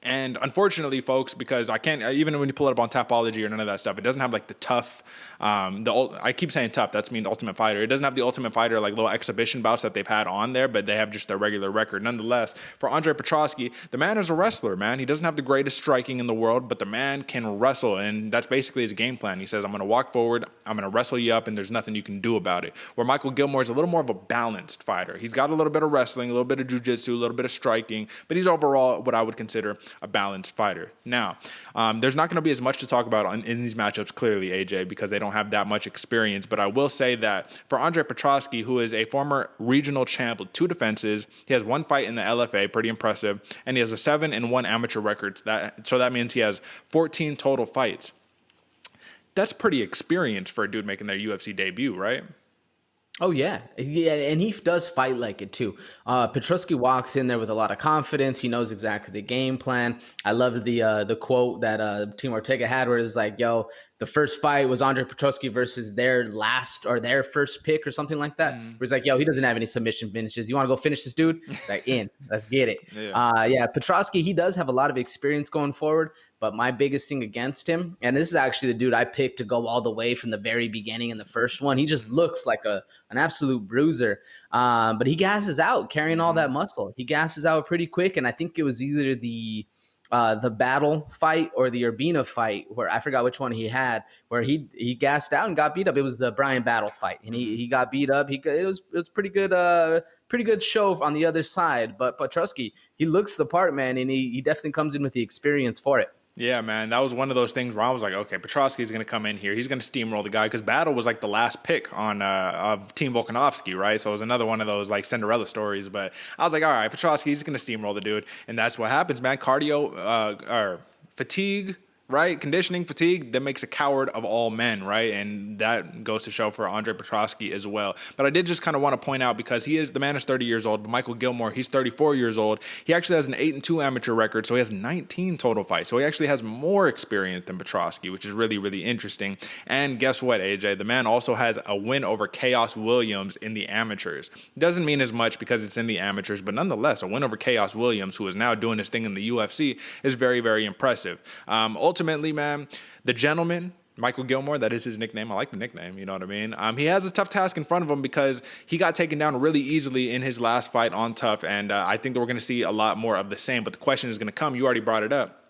And unfortunately, folks, because I can't, even when you pull it up on Tapology or none of that stuff, it doesn't have like the TUF, I keep saying TUF, that's mean Ultimate Fighter. It doesn't have the Ultimate Fighter like little exhibition bouts that they've had on there, but they have just their regular record. Nonetheless, for Andre Petrovsky, the man is a wrestler, man. He doesn't have the greatest striking in the world, but the man can wrestle, and that's basically his game plan. He says, I'm going to walk forward, I'm going to wrestle you up, and there's nothing you can do about it. Where Michael Gilmore is a little more of a balanced fighter. He's got a little bit of wrestling, a little bit of jiu-jitsu, a little bit of striking, but he's overall what I would consider a balanced fighter. Now, there's not going to be as much to talk about in these matchups, clearly, AJ, because they don't have that much experience. But I will say that for Andre Petrovsky, who is a former regional champ with 2 defenses, he has 1 fight in the LFA, pretty impressive, and he has a 7-1 amateur record. So that means he has 14 total fights. That's pretty experienced for a dude making their UFC debut, right? Oh, yeah, and he does fight like it, too. Petrovsky walks in there with a lot of confidence. He knows exactly the game plan. I love the quote that Team Ortega had where it's like, yo, the first fight was Andre Petrovsky versus their first pick or something like that. Where it's like, yo, he doesn't have any submission finishes. You want to go finish this dude? It's like, let's get it. Petrovsky, he does have a lot of experience going forward. But my biggest thing against him, and this is actually the dude I picked to go all the way from the very beginning in the first one. He just looks like an absolute bruiser. But he gasses out carrying all that muscle. He gasses out pretty quick. And I think it was either the the battle fight or the Urbina fight, where I forgot which one he had, where he gassed out and got beat up. It was the Brian battle fight, and he got beat up. It was pretty good show on the other side. But Petrovsky, he looks the part, man, and he definitely comes in with the experience for it. Yeah, man, that was one of those things where I was like, okay, Petrovsky is going to come in here. He's going to steamroll the guy because Battle was like the last pick on of Team Volkanovski, right? So it was another one of those like Cinderella stories. But I was like, all right, Petrovsky, he's going to steamroll the dude, and that's what happens, man. Cardio or fatigue. Right? Conditioning fatigue, that makes a coward of all men, right? And that goes to show for Andre Petrovsky as well. But I did just kind of want to point out, because the man is 30 years old, but Michael Gilmore, he's 34 years old. He actually has an 8-2 amateur record, so he has 19 total fights. So he actually has more experience than Petrovsky, which is really, really interesting. And guess what, AJ? The man also has a win over Chaos Williams in the amateurs. Doesn't mean as much because it's in the amateurs, but nonetheless, a win over Chaos Williams, who is now doing his thing in the UFC, is very, very impressive. Ultimately, man, the gentleman, Michael Gilmore, that is his nickname. I like the nickname, you know what I mean? He has a tough task in front of him because he got taken down really easily in his last fight on TUF, and I think that we're going to see a lot more of the same. But the question is going to come, you already brought it up.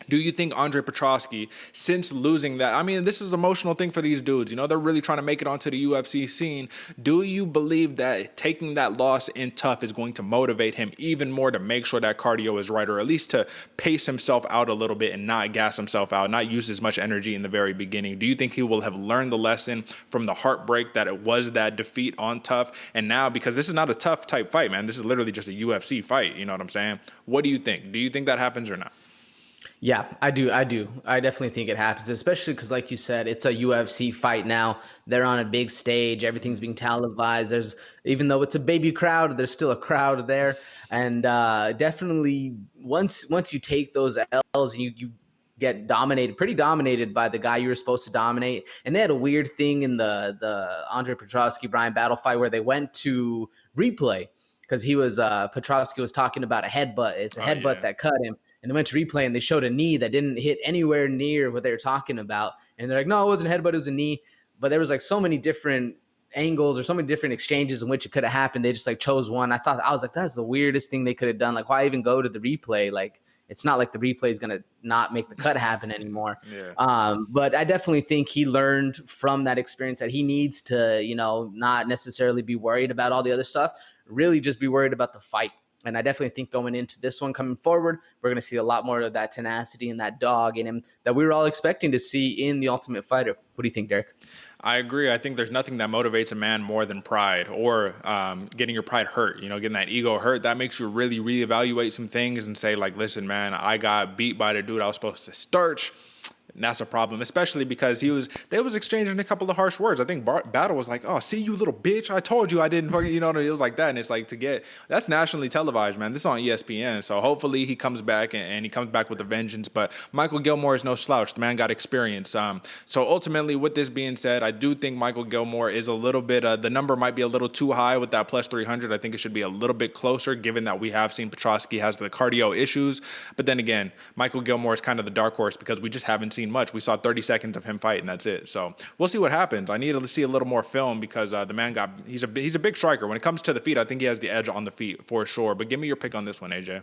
Do you think Andre Petrovsky, since losing that, I mean, this is an emotional thing for these dudes. You know, they're really trying to make it onto the UFC scene. Do you believe that taking that loss in TUF is going to motivate him even more to make sure that cardio is right, or at least to pace himself out a little bit and not gas himself out, not use as much energy in the very beginning? Do you think he will have learned the lesson from the heartbreak that it was that defeat on TUF? And now, because this is not a TUF type fight, man, this is literally just a UFC fight. You know what I'm saying? What do you think? Do you think that happens or not? Yeah, I do. I definitely think it happens, especially because, like you said, it's a UFC fight now. They're on a big stage. Everything's being televised. Even though it's a baby crowd, there's still a crowd there. And definitely, once you take those L's and you get pretty dominated by the guy you were supposed to dominate. And they had a weird thing in the Andre Petrovsky Brian battle fight where they went to replay because Petrovsky was talking about a headbutt. It's a headbutt that cut him. And they went to replay and they showed a knee that didn't hit anywhere near what they were talking about. And they're like, no, it wasn't a headbutt, it was a knee. But there was like so many different angles or so many different exchanges in which it could have happened. They just like chose one. I was like, that's the weirdest thing they could have done. Like, why even go to the replay? Like, it's not like the replay is going to not make the cut happen anymore. But I definitely think he learned from that experience that he needs to, not necessarily be worried about all the other stuff, really just be worried about the fight. And I definitely think going into this one coming forward, we're going to see a lot more of that tenacity and that dog in him that we were all expecting to see in The Ultimate Fighter. What do you think, Derek? I agree. I think there's nothing that motivates a man more than pride or getting your pride hurt, getting that ego hurt. That makes you really reevaluate some things and say, like, listen, man, I got beat by the dude I was supposed to starch. And that's a problem, especially because they was exchanging a couple of harsh words. I think Battle was like, oh, see, you little bitch. I told you I didn't fucking, it was like that. And it's like that's nationally televised, man. This is on ESPN. So hopefully he comes back and he comes back with a vengeance. But Michael Gilmore is no slouch. The man got experience. So ultimately, with this being said, I do think Michael Gilmore is a little bit, the number might be a little too high with that plus 300. I think it should be a little bit closer, given that we have seen Petrovsky has the cardio issues. But then again, Michael Gilmore is kind of the dark horse because we just haven't seen much. We saw 30 seconds of him fight, and that's it. So we'll see what happens. I need to see a little more film because the man he's a big striker. When it comes to the feet, I think he has the edge on the feet for sure. But give me your pick on this one, AJ.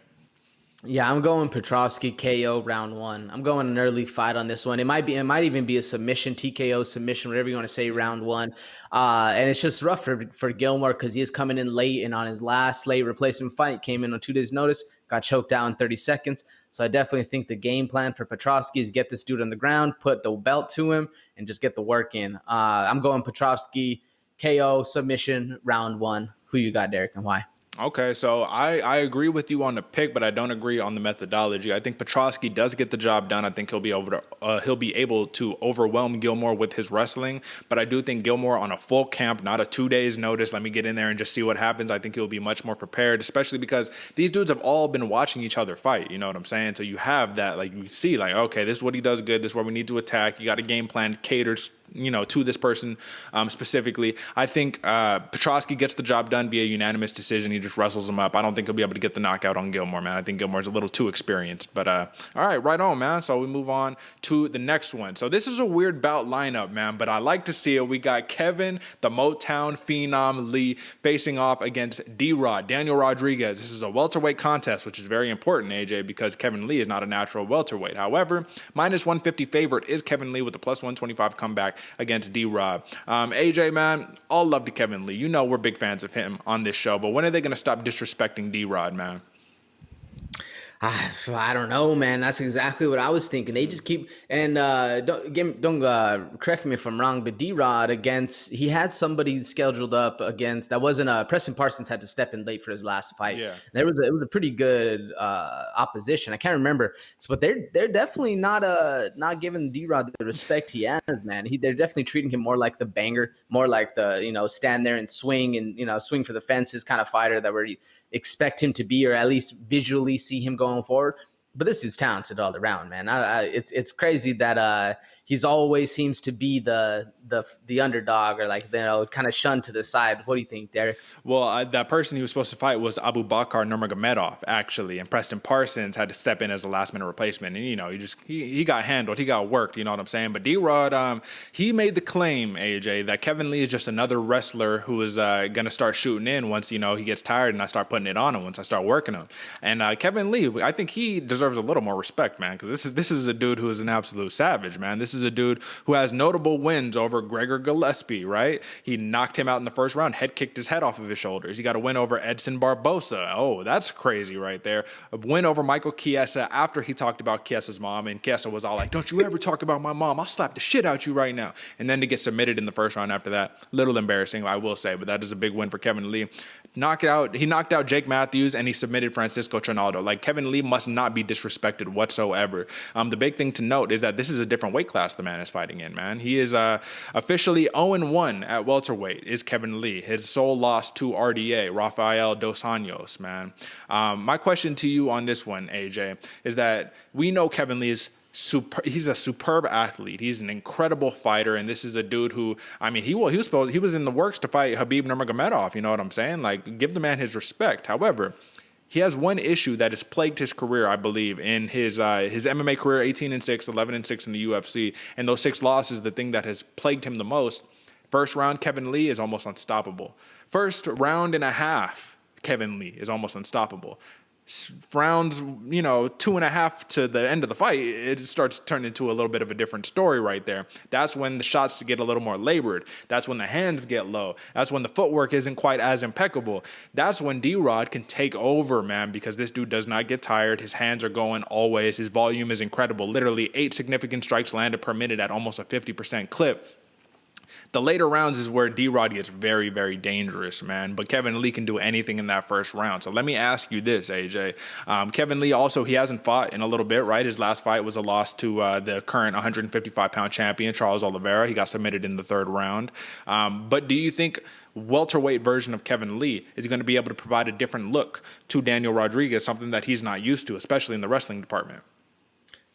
Yeah, I'm going Petrovsky KO round 1. I'm going an early fight on this one. It might even be a submission, TKO submission, whatever you want to say, round 1. And it's just rough for Gilmore because he is coming in late, and on his last late replacement fight, came in on 2 days' notice, got choked out in 30 seconds. So I definitely think the game plan for Petrovsky is get this dude on the ground, put the belt to him, and just get the work in. I'm going Petrovsky KO submission round 1. Who you got, Derek, and why? Okay, so I agree with you on the pick, but I don't agree on the methodology. I think Petrovsky does get the job done. I think he'll be able to overwhelm Gilmore with his wrestling, but I do think Gilmore on a full camp, not a 2 days notice, let me get in there and just see what happens. I think he'll be much more prepared, especially because these dudes have all been watching each other fight. You know what I'm saying? So you have that, like, you see, like, okay, this is what he does good. This is where we need to attack. You got a game plan catered to this person specifically. I think Petrovsky gets the job done via unanimous decision. He just wrestles him up. I don't think he'll be able to get the knockout on Gilmore, man. I think Gilmore's a little too experienced. But all right, right on, man. So we move on to the next one. So this is a weird bout lineup, man, but I like to see it. We got Kevin, the Motown Phenom Lee, facing off against D-Rod, Daniel Rodriguez. This is a welterweight contest, which is very important, AJ, because Kevin Lee is not a natural welterweight. However, minus 150 favorite is Kevin Lee with the plus 125 comeback against D-Rod. AJ, man, all love to Kevin Lee. You know we're big fans of him on this show, but when are they going to stop disrespecting D-Rod, man? I don't know, man. That's exactly what I was thinking. They just keep don't correct me if I'm wrong, but D-Rod he had somebody scheduled up against that wasn't Preston Parsons had to step in late for his last fight. Yeah, it was a pretty good opposition. I can't remember, but they're definitely not giving D-Rod the respect he has, man. They're definitely treating him more like the banger, more like the stand there and swing and swing for the fences kind of fighter that we expect him to be, or at least visually see him going forward. But this dude's talented all around, man. It's crazy that he's always seems to be the underdog, or kind of shunned to the side. What do you think, Derek? Well, that person he was supposed to fight was Abu Bakar Nurmagomedov, actually, and Preston Parsons had to step in as a last minute replacement. And he got handled, he got worked. You know what I'm saying? But D-Rod, he made the claim, AJ, that Kevin Lee is just another wrestler who is gonna start shooting in once he gets tired and I start putting it on him, once I start working him. And Kevin Lee, I think he deserves a little more respect, man, because this is a dude who is an absolute savage, man. This is a dude who has notable wins over Gregor Gillespie, right? He knocked him out in the first round, head kicked his head off of his shoulders. He got a win over Edson Barboza. Oh, that's crazy right there. A win over Michael Chiesa after he talked about Chiesa's mom, and Chiesa was all like, "Don't you ever talk about my mom. I'll slap the shit out you right now." And then to get submitted in the first round after that, little embarrassing, I will say, but that is a big win for Kevin Lee. He knocked out Jake Matthews, and he submitted Francisco Trinaldo. Kevin Lee must not be disrespected whatsoever. The big thing to note is that this is a different weight class the man is fighting in, man. He is officially 0-1 at welterweight, is Kevin Lee. His sole loss to RDA, Rafael Dos Anjos, man. My question to you on this one, AJ, is that we know Kevin Lee is he's a superb athlete. He's an incredible fighter, and this is a dude who, he was in the works to fight Khabib Nurmagomedov. You know what I'm saying? Give the man his respect. However, he has one issue that has plagued his career, I believe, in his MMA career: 18-6, 11-6 in the UFC, and those 6 losses. The thing that has plagued him the most: first round, Kevin Lee is almost unstoppable. First round and a half, Kevin Lee is almost unstoppable. Rounds, 2.5 to the end of the fight, it starts turning into a little bit of a different story right there. That's when the shots get a little more labored. That's when the hands get low. That's when the footwork isn't quite as impeccable. That's when D-Rod can take over, man, because this dude does not get tired. His hands are going always. His volume is incredible. Literally 8 significant strikes landed per minute at almost a 50% clip. The later rounds is where D-Rod gets very, very dangerous, man. But Kevin Lee can do anything in that first round. So let me ask you this, AJ. Kevin Lee also, he hasn't fought in a little bit, right? His last fight was a loss to the current 155-pound champion, Charles Oliveira. He got submitted in the 3rd round. But do you think welterweight version of Kevin Lee is going to be able to provide a different look to Daniel Rodriguez, something that he's not used to, especially in the wrestling department?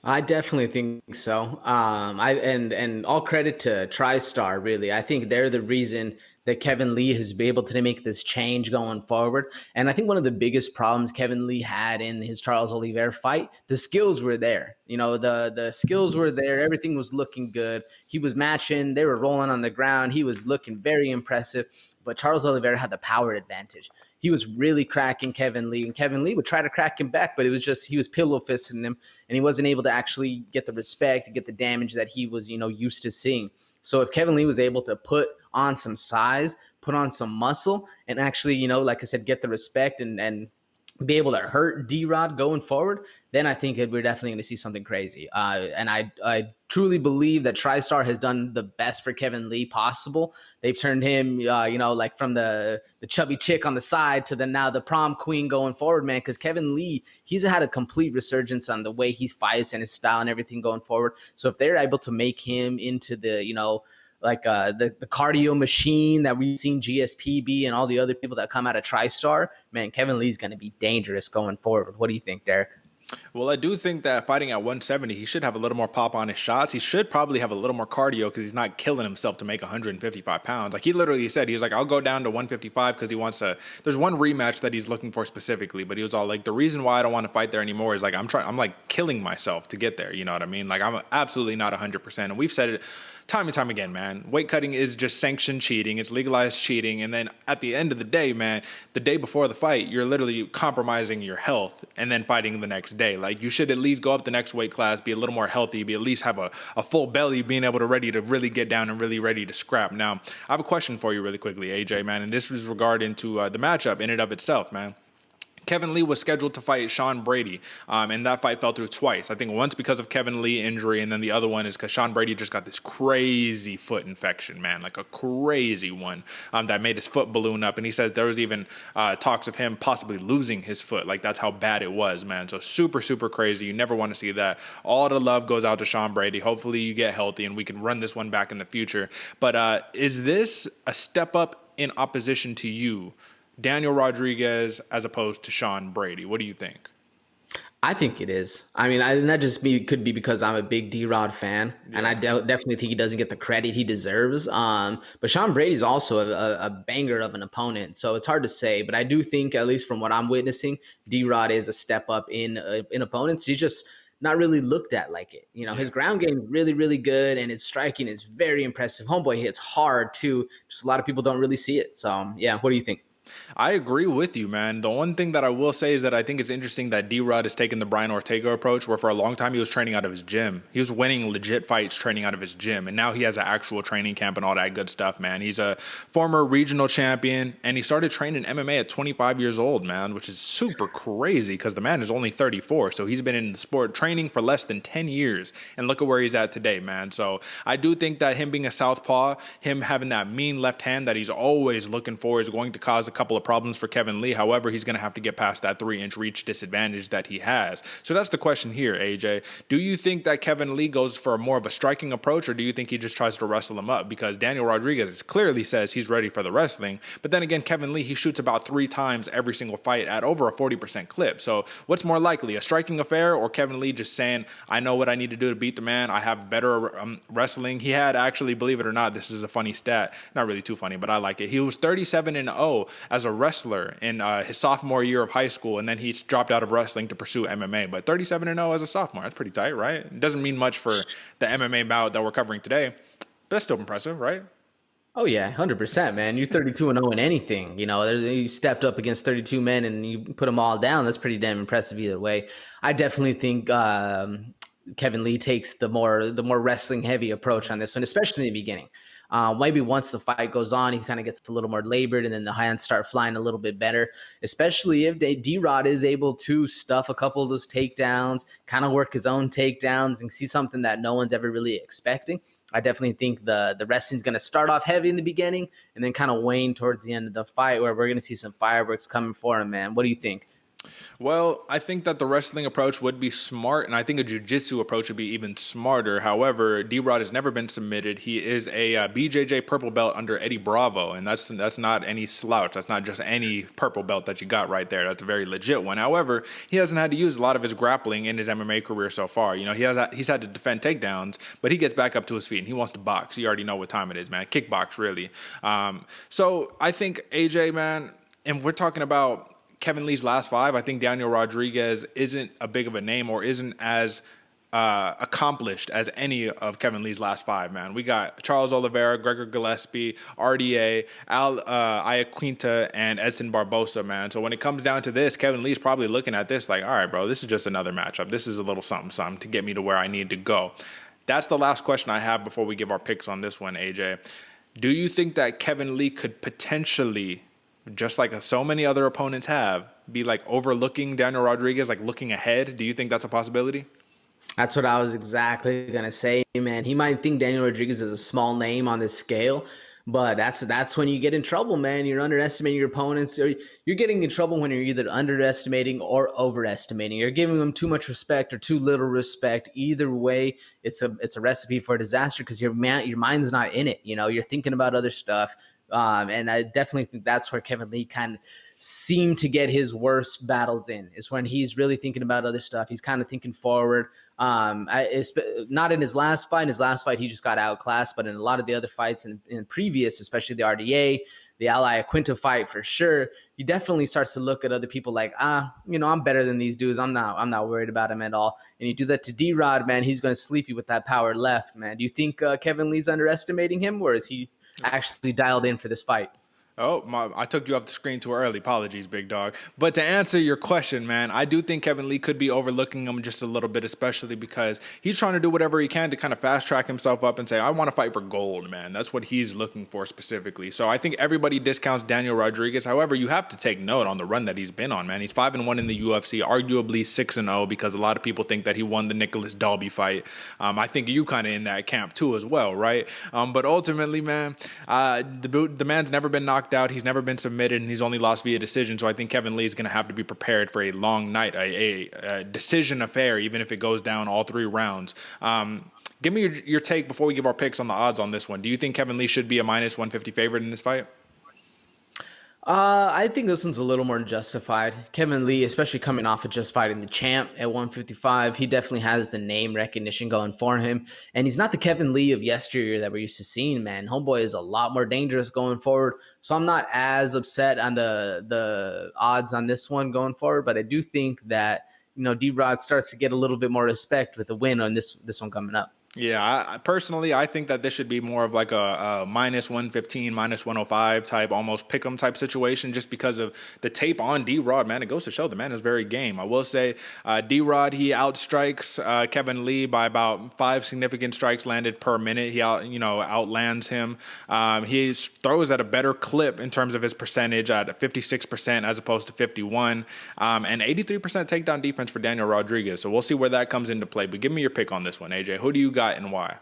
I definitely think so. And all credit to TriStar, really. I think they're the reason that Kevin Lee has been able to make this change going forward. And I think one of the biggest problems Kevin Lee had in his Charles Oliveira fight, the skills were there. The skills were there. Everything was looking good. He was matching. They were rolling on the ground. He was looking very impressive. But Charles Oliveira had the power advantage. He was really cracking Kevin Lee, and Kevin Lee would try to crack him back, but it was just he was pillow fisting him, and he wasn't able to actually get the respect, get the damage that he was, used to seeing. So if Kevin Lee was able to put on some size, put on some muscle, and actually, like I said, get the respect and be able to hurt D-Rod going forward, then I think we're definitely going to see something crazy. And I truly believe that TriStar has done the best for Kevin Lee possible. They've turned him, from the chubby chick on the side to now the prom queen going forward, man, because Kevin Lee, he's had a complete resurgence on the way he fights and his style and everything going forward. So if they're able to make him into the, the cardio machine that we've seen GSP be and all the other people that come out of TriStar, man, Kevin Lee's going to be dangerous going forward. What do you think, Derek? Well, I do think that fighting at 170, he should have a little more pop on his shots. He should probably have a little more cardio because he's not killing himself to make 155 pounds. Like he literally said, he was like, I'll go down to 155 because he wants to. There's one rematch that he's looking for specifically, but he was all like, the reason why I don't want to fight there anymore is like I'm like killing myself to get there. You know what I mean? Like I'm absolutely not 100%. And we've said it time and time again, man. Weight cutting is just sanctioned cheating. It's legalized cheating. And then at the end of the day, man, the day before the fight, you're literally compromising your health and then fighting the next day. Like you should at least go up the next weight class, be a little more healthy, be at least have a full belly, being able to ready to really get down and really ready to scrap. Now, I have a question for you really quickly, AJ, man. And this was regarding to the matchup in and of itself, man. Kevin Lee was scheduled to fight Sean Brady, and that fight fell through twice. I think once because of Kevin Lee injury, and then the other one is because Sean Brady just got this crazy foot infection, man, like a crazy one that made his foot balloon up. And he says there was even talks of him possibly losing his foot. Like that's how bad it was, man. So super, super crazy. You never want to see that. All the love goes out to Sean Brady. Hopefully you get healthy and we can run this one back in the future. But is this a step up in opposition to you, Daniel Rodriguez, as opposed to Sean Brady? What do you think? I think it is. I mean, and that just could be because I'm a big D-Rod fan, and I definitely think he doesn't get the credit he deserves. But Sean Brady's also a banger of an opponent, so it's hard to say. But I do think, at least from what I'm witnessing, D-Rod is a step up in opponents. He's just not really looked at like it. You know, his ground game is really, really good, and his striking is very impressive. Homeboy hits hard too. Just a lot of people don't really see it. So yeah, what do you think? I agree with you, man. The one thing that I will say is that I think it's interesting that D-Rod has taken the Brian Ortega approach, where for a long time he was training out of his gym. He was winning legit fights training out of his gym, and now he has an actual training camp and all that good stuff, man. He's a former regional champion, and he started training MMA at 25 years old, man, which is super crazy because the man is only 34, so he's been in the sport training for less than 10 years, and look at where he's at today, man. So I do think that him being a southpaw, him having that mean left hand that he's always looking for is going to cause a couple of problems for Kevin Lee. However, he's going to have to get past that 3-inch reach disadvantage that he has. So that's the question here, AJ. Do you think that Kevin Lee goes for more of a striking approach, or do you think he just tries to wrestle him up? Because Daniel Rodriguez clearly says he's ready for the wrestling. But then again, Kevin Lee, he shoots about 3 times every single fight at over a 40% clip. So what's more likely, a striking affair or Kevin Lee just saying, I know what I need to do to beat the man. I have better wrestling. He had actually, believe it or not, this is a funny stat. Not really too funny, but I like it. He was 37-0 as a wrestler in his sophomore year of high school, and then he dropped out of wrestling to pursue MMA. But 37-0 as a sophomore, that's pretty tight, right? It doesn't mean much for the MMA bout that we're covering today, but that's still impressive, right? Oh yeah, 100%, man. You're 32-0 in anything. You know, you stepped up against 32 men and you put them all down. That's pretty damn impressive either way. I definitely think Kevin Lee takes the more wrestling heavy approach on this one, especially in the beginning. Maybe once the fight goes on, he kind of gets a little more labored, and then the hands start flying a little bit better, especially if D-Rod is able to stuff a couple of those takedowns, kind of work his own takedowns, and see something that no one's ever really expecting. I definitely think the wrestling's going to start off heavy in the beginning and then kind of wane towards the end of the fight, where we're going to see some fireworks coming for him, man. What do you think? Well, I think that the wrestling approach would be smart, and I think a jiu-jitsu approach would be even smarter. However, D-Rod has never been submitted. He is a BJJ purple belt under Eddie Bravo, and that's not any slouch. That's not just any purple belt that you got right there. That's a very legit one. However, he hasn't had to use a lot of his grappling in his MMA career so far. You know, he's had to defend takedowns, but he gets back up to his feet, and he wants to box. You already know what time it is, man. Kickbox, really. So I think, AJ, man, and we're talking about Kevin Lee's last 5, I think Daniel Rodriguez isn't a big of a name or isn't as accomplished as any of Kevin Lee's last 5, man. We got Charles Oliveira, Gregor Gillespie, RDA, Al Iaquinta, and Edson Barboza, man. So when it comes down to this, Kevin Lee's probably looking at this like, all right, bro, this is just another matchup. This is a little something to get me to where I need to go. That's the last question I have before we give our picks on this one, AJ. Do you think that Kevin Lee could potentially, just like so many other opponents have, be like overlooking Daniel Rodriguez, like looking ahead? Do you think that's a possibility? That's what I was exactly going to say, man. He might think Daniel Rodriguez is a small name on this scale, but that's when you get in trouble, man. You're underestimating your opponents, or you're getting in trouble when you're either underestimating or overestimating. You're giving them too much respect or too little respect. Either way, it's a recipe for disaster because your mind's not in it. You know, you're thinking about other stuff. And I definitely think that's where Kevin Lee kind of seemed to get his worst battles in, is when he's really thinking about other stuff. He's kind of thinking forward. It's not in his last fight. In his last fight, he just got outclassed, but in a lot of the other fights in previous, especially the RDA, the Ally Quinto fight for sure, he definitely starts to look at other people like, I'm better than these dudes. I'm not worried about him at all. And you do that to D-Rod, man, he's going to sleep you with that power left, man. Do you think Kevin Lee's underestimating him, or is he actually dialed in for this fight? Oh, I took you off the screen too early. Apologies, big dog. But to answer your question, man, I do think Kevin Lee could be overlooking him just a little bit, especially because he's trying to do whatever he can to kind of fast track himself up and say, I want to fight for gold, man. That's what he's looking for specifically. So I think everybody discounts Daniel Rodriguez. However, you have to take note on the run that he's been on, man. He's 5-1 in the UFC, arguably 6-0, because a lot of people think that he won the Nicholas Dalby fight. I think you kind of in that camp too as well, right? But ultimately, man, the man's never been knocked out. He's never been submitted, and he's only lost via decision. So I think Kevin Lee is going to have to be prepared for a long night, a decision affair, even if it goes down all 3 rounds. Give me your take before we give our picks on the odds on this one. Do you think Kevin Lee should be a minus 150 favorite in this fight? I think this one's a little more justified. Kevin Lee, especially coming off of just fighting the champ at 155, he definitely has the name recognition going for him. And he's not the Kevin Lee of yesteryear that we're used to seeing, man. Homeboy is a lot more dangerous going forward. So I'm not as upset on the odds on this one going forward, but I do think that, D-Rod starts to get a little bit more respect with the win on this one coming up. Yeah, I personally, I think that this should be more of like a minus 115, minus 105 type, almost pick 'em type situation, just because of the tape on D-Rod, man. It goes to show the man is very game. I will say D-Rod, he outstrikes Kevin Lee by about 5 significant strikes landed per minute. He outlands him. He throws at a better clip in terms of his percentage at 56% as opposed to 51, and 83% takedown defense for Daniel Rodriguez. So we'll see where that comes into play. But give me your pick on this one, AJ. Who do you got and why?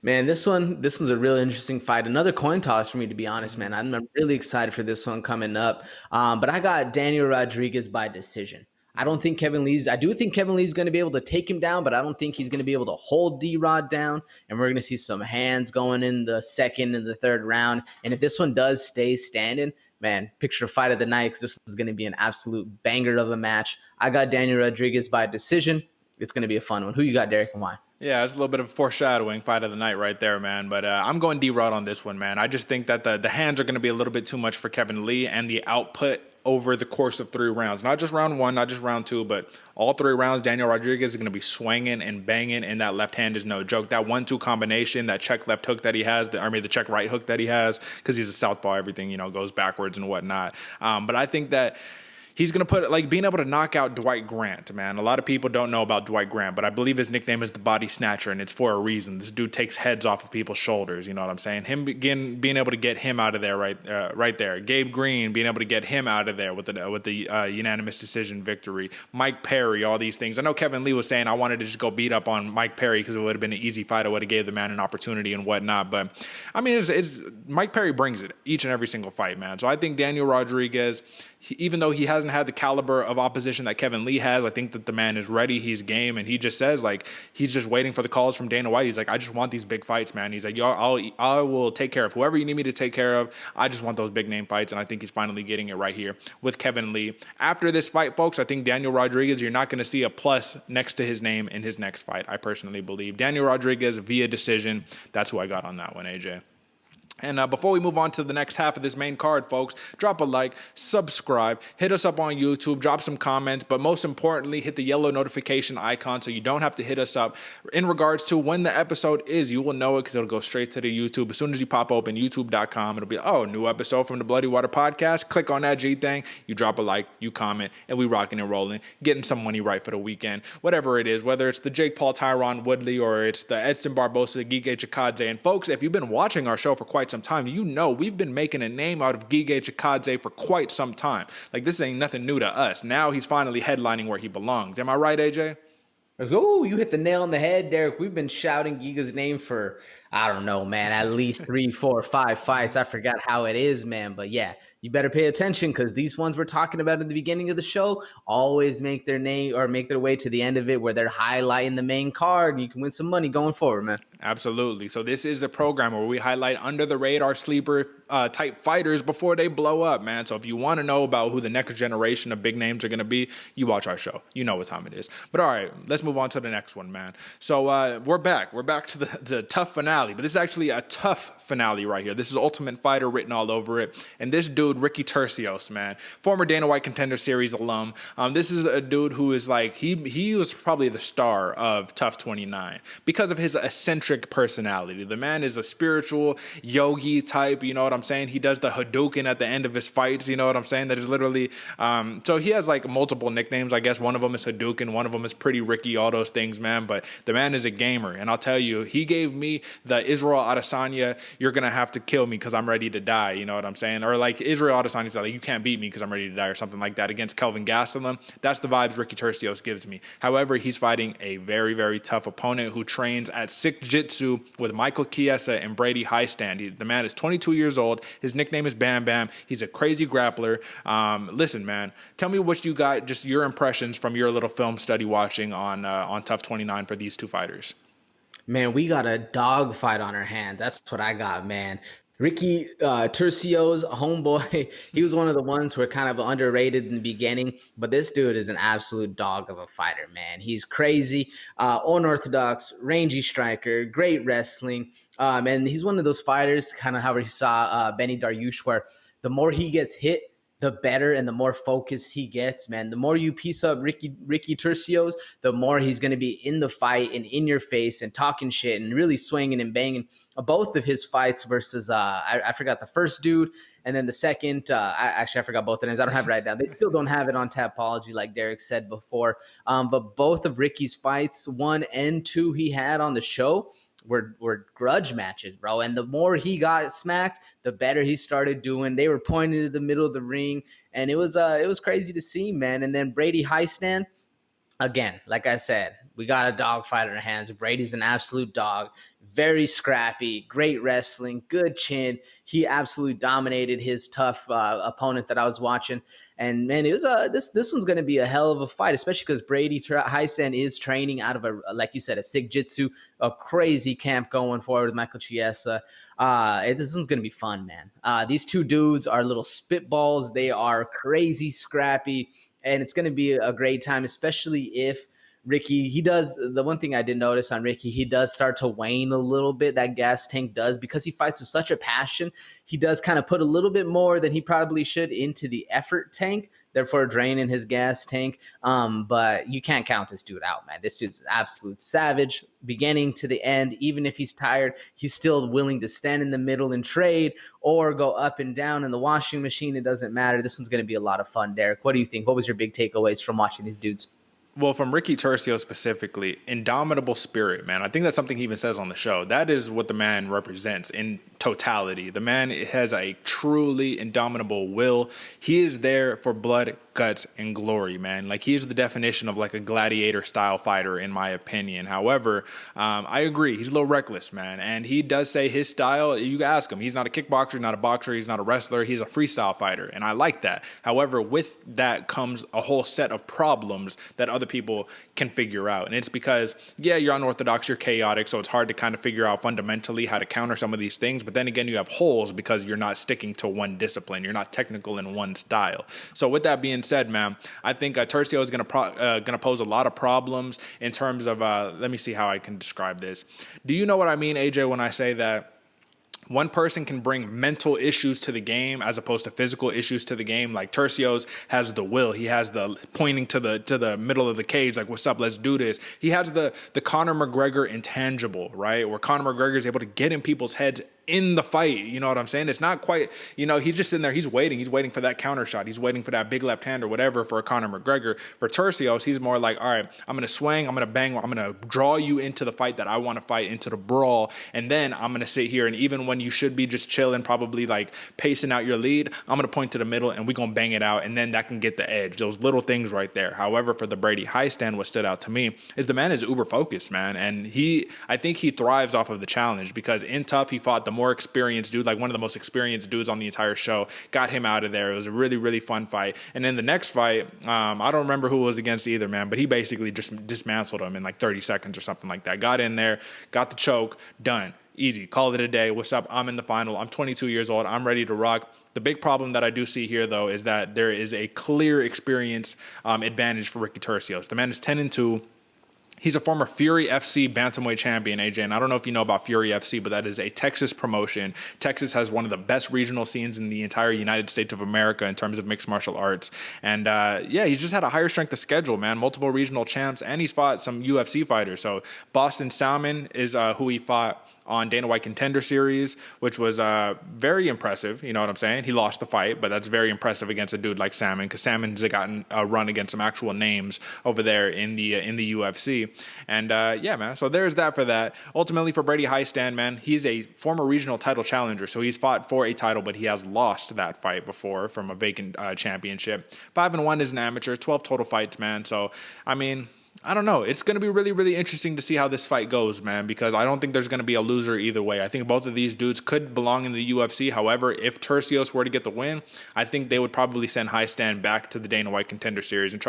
Man, this one's a really interesting fight. Another coin toss for me, to be honest, man. I'm really excited for this one coming up. But I got Daniel Rodriguez by decision. I do think Kevin Lee's going to be able to take him down, but I don't think he's going to be able to hold D-Rod down. And we're going to see some hands going in the second and the third round. And if this one does stay standing, man, picture fight of the night, because this is going to be an absolute banger of a match. I got Daniel Rodriguez by decision. It's going to be a fun one. Who you got, Derek, and why? Yeah, it's a little bit of foreshadowing fight of the night right there, man. But I'm going D-Rod on this one, man. I just think that the hands are going to be a little bit too much for Kevin Lee, and the output over the course of 3 rounds. Not just round 1, not just round 2, but all 3 rounds, Daniel Rodriguez is going to be swinging and banging, and that left hand is no joke. That 1-2 combination, that check left hook that he has, the check right hook that he has, because he's a southpaw, everything, goes backwards and whatnot. But I think that he's going to put, being able to knock out Dwight Grant, man. A lot of people don't know about Dwight Grant, but I believe his nickname is the Body Snatcher, and it's for a reason. This dude takes heads off of people's shoulders, you know what I'm saying? Him being able to get him out of there right there. Gabe Green being able to get him out of there with the unanimous decision victory. Mike Perry, all these things. I know Kevin Lee was saying I wanted to just go beat up on Mike Perry because it would have been an easy fight. I would have gave the man an opportunity and whatnot. But, I mean, it's Mike Perry brings it each and every single fight, man. So I think Daniel Rodriguez, even though he hasn't had the caliber of opposition that Kevin Lee has, I think that the man is ready. He's game, and he just says, he's just waiting for the calls from Dana White. He's like, I just want these big fights, man. He's like, I will take care of whoever you need me to take care of. I just want those big name fights, and I think he's finally getting it right here with Kevin Lee. After this fight, folks, I think Daniel Rodriguez, you're not going to see a plus next to his name in his next fight, I personally believe. Daniel Rodriguez via decision. That's who I got on that one, AJ. And before we move on to the next half of this main card, folks, drop a like, subscribe, hit us up on YouTube, drop some comments, but most importantly, hit the yellow notification icon so you don't have to hit us up in regards to when the episode is. You will know it because it'll go straight to the YouTube. As soon as you pop open youtube.com, it'll be, new episode from the Bloody Water Podcast. Click on that G thing, you drop a like, you comment, and we rocking and rolling, getting some money right for the weekend. Whatever it is, whether it's the Jake Paul, Tyron, Woodley, or it's the Edson Barboza, Giga Chikadze. And folks, if you've been watching our show for quite some time, we've been making a name out of Giga Chikadze for quite some time. This ain't nothing new to us. Now he's finally headlining where he belongs. Am I right, AJ? Oh, you hit the nail on the head, Derek. We've been shouting Giga's name for, I don't know, man, at least 3, 4, 5 fights. I forgot how it is, man. But yeah, you better pay attention because these ones we're talking about in the beginning of the show always make their name or make their way to the end of it where they're highlighting the main card and you can win some money going forward, man. Absolutely. So this is a program where we highlight under the radar sleeper type fighters before they blow up, man. So if you want to know about who the next generation of big names are going to be, you watch our show. You know what time it is. But all right, let's move on to the next one, man. So we're back. We're back to the tough finale, but this is actually a tough finale right here. This is Ultimate Fighter written all over it. And this dude, Ricky Turcios, man, former Dana White Contender Series alum. This is a dude who is like, he was probably the star of TUF 29 because of his eccentric personality. The man is a spiritual yogi type, you know what I'm saying? He does the Hadouken at the end of his fights, you know what I'm saying? That is literally, so he has like multiple nicknames, I guess. One of them is Hadouken, one of them is Pretty Ricky, all those things, man. But the man is a gamer, and I'll tell you, he gave me the Israel Adesanya, you're gonna have to kill me because I'm ready to die, you know what I'm saying? Or like Israel Adesanya's like, you can't beat me because I'm ready to die, or something like that against Kelvin Gastelum. That's the vibes Ricky Turcios gives me. However, he's fighting a very, very tough opponent who trains at Sick Jitsu with Michael Chiesa and Brady Hiestand. The man is 22 years old. His nickname is Bam Bam. He's a crazy grappler. Listen, man, tell me what you got, just your impressions from your little film study watching on TUF 29 for these two fighters. Man, we got a dog fight on our hands. That's what I got, man. Ricky Turcios, homeboy, he was one of the ones who were kind of underrated in the beginning, but this dude is an absolute dog of a fighter, man. He's crazy, unorthodox, rangy striker, great wrestling, and he's one of those fighters, kind of how we saw Benny Dariush, where the more he gets hit, the better and the more focused he gets, man. The more you piece up Ricky Turcios, the more he's going to be in the fight and in your face and talking shit and really swinging and banging. Both of his fights versus, I forgot the first dude, and then the second, I forgot both the names. I don't have it right now. They still don't have it on Tapology, like Derek said before. But both of Ricky's fights, 1 and 2 he had on the show, were grudge matches, bro. And the more he got smacked, the better he started doing. They were pointing to the middle of the ring, and it was crazy to see, man. And then Brady Hiestand, again, like I said, we got a dog fight in our hands. Brady's an absolute dog, very scrappy, great wrestling, good chin. He absolutely dominated his tough opponent that I was watching. And man, it was this one's going to be a hell of a fight, especially because Brady Hiestand is training out of like you said, a Sick Jitsu, a crazy camp going forward with Michael Chiesa. This one's going to be fun, man. These two dudes are little spitballs. They are crazy scrappy, and it's going to be a great time, especially if Ricky, the one thing I did notice on Ricky, he does start to wane a little bit. That gas tank does, because he fights with such a passion. He does kind of put a little bit more than he probably should into the effort tank, therefore draining his gas tank. But you can't count this dude out, man. This dude's absolute savage, beginning to the end. Even if he's tired, he's still willing to stand in the middle and trade or go up and down in the washing machine. It doesn't matter. This one's going to be a lot of fun, Derek. What do you think? What was your big takeaways from watching these dudes? Well, from Ricky Turcios specifically, indomitable spirit, man. I think that's something he even says on the show. That is what the man represents in totality. The man has a truly indomitable will. He is there for blood, guts, and glory, man. Like, he is the definition of like a gladiator style fighter, in my opinion. However, I agree. He's a little reckless, man. And he does say his style, you ask him, he's not a kickboxer, not a boxer, he's not a wrestler, he's a freestyle fighter. And I like that. However, with that comes a whole set of problems that other people can figure out. And it's because, yeah, you're unorthodox, you're chaotic, so it's hard to kind of figure out fundamentally how to counter some of these things. But then again, you have holes because you're not sticking to one discipline. You're not technical in one style. So with that being said, man, I think Turcios is going to pose a lot of problems in terms of, let me see how I can describe this. Do you know what I mean, AJ, when I say that one person can bring mental issues to the game as opposed to physical issues to the game? Like, Turcios has the will. He has the pointing to the middle of the cage, like, what's up, let's do this. He has the Conor McGregor intangible, right? Where Conor McGregor is able to get in people's heads in the fight, you know what I'm saying? It's not quite, he's just in there, he's waiting for that counter shot, he's waiting for that big left hand or whatever for Conor McGregor. For Turcios, he's more like, all right, I'm going to swing, I'm going to bang, I'm going to draw you into the fight that I want to fight, into the brawl, and then I'm going to sit here, and even when you should be just chilling, probably like pacing out your lead, I'm going to point to the middle and we're going to bang it out, and then that can get the edge, those little things right there. However, for the Brady Hiestand, what stood out to me is the man is uber focused, man, and I think he thrives off of the challenge, because in TUF, he fought the the more experienced dude, like one of the most experienced dudes on the entire show. Got him out of there. It was a really, really fun fight. And then the next fight, I don't remember who it was against either, man, but he basically just dismantled him in like 30 seconds or something like that. Got in there, got the choke, done. Easy. Call it a day. What's up? I'm in the final. I'm 22 years old. I'm ready to rock. The big problem that I do see here, though, is that there is a clear experience advantage for Ricky Turcios. The man is 10-2. He's a former Fury FC bantamweight champion, AJ, and I don't know if you know about Fury FC, but that is a Texas promotion. Texas has one of the best regional scenes in the entire United States of America in terms of mixed martial arts. And he's just had a higher strength of schedule, man. Multiple regional champs, and he's fought some UFC fighters. So Boston Salmon is who he fought on Dana White Contender Series, which was very impressive. You know what I'm saying? He lost the fight, but that's very impressive against a dude like Salmon, because Salmon's gotten a run against some actual names over there in the UFC. And man, so there's that for that. Ultimately for Brady Hiestand, man, he's a former regional title challenger, so he's fought for a title, but he has lost that fight before from a vacant championship. 5-1 as an amateur, 12 total fights, man. So, I mean, I don't know. It's going to be really, really interesting to see how this fight goes, man, because I don't think there's going to be a loser either way. I think both of these dudes could belong in the UFC. However, if Turcios were to get the win, I think they would probably send Hiestand back to the Dana White Contender Series and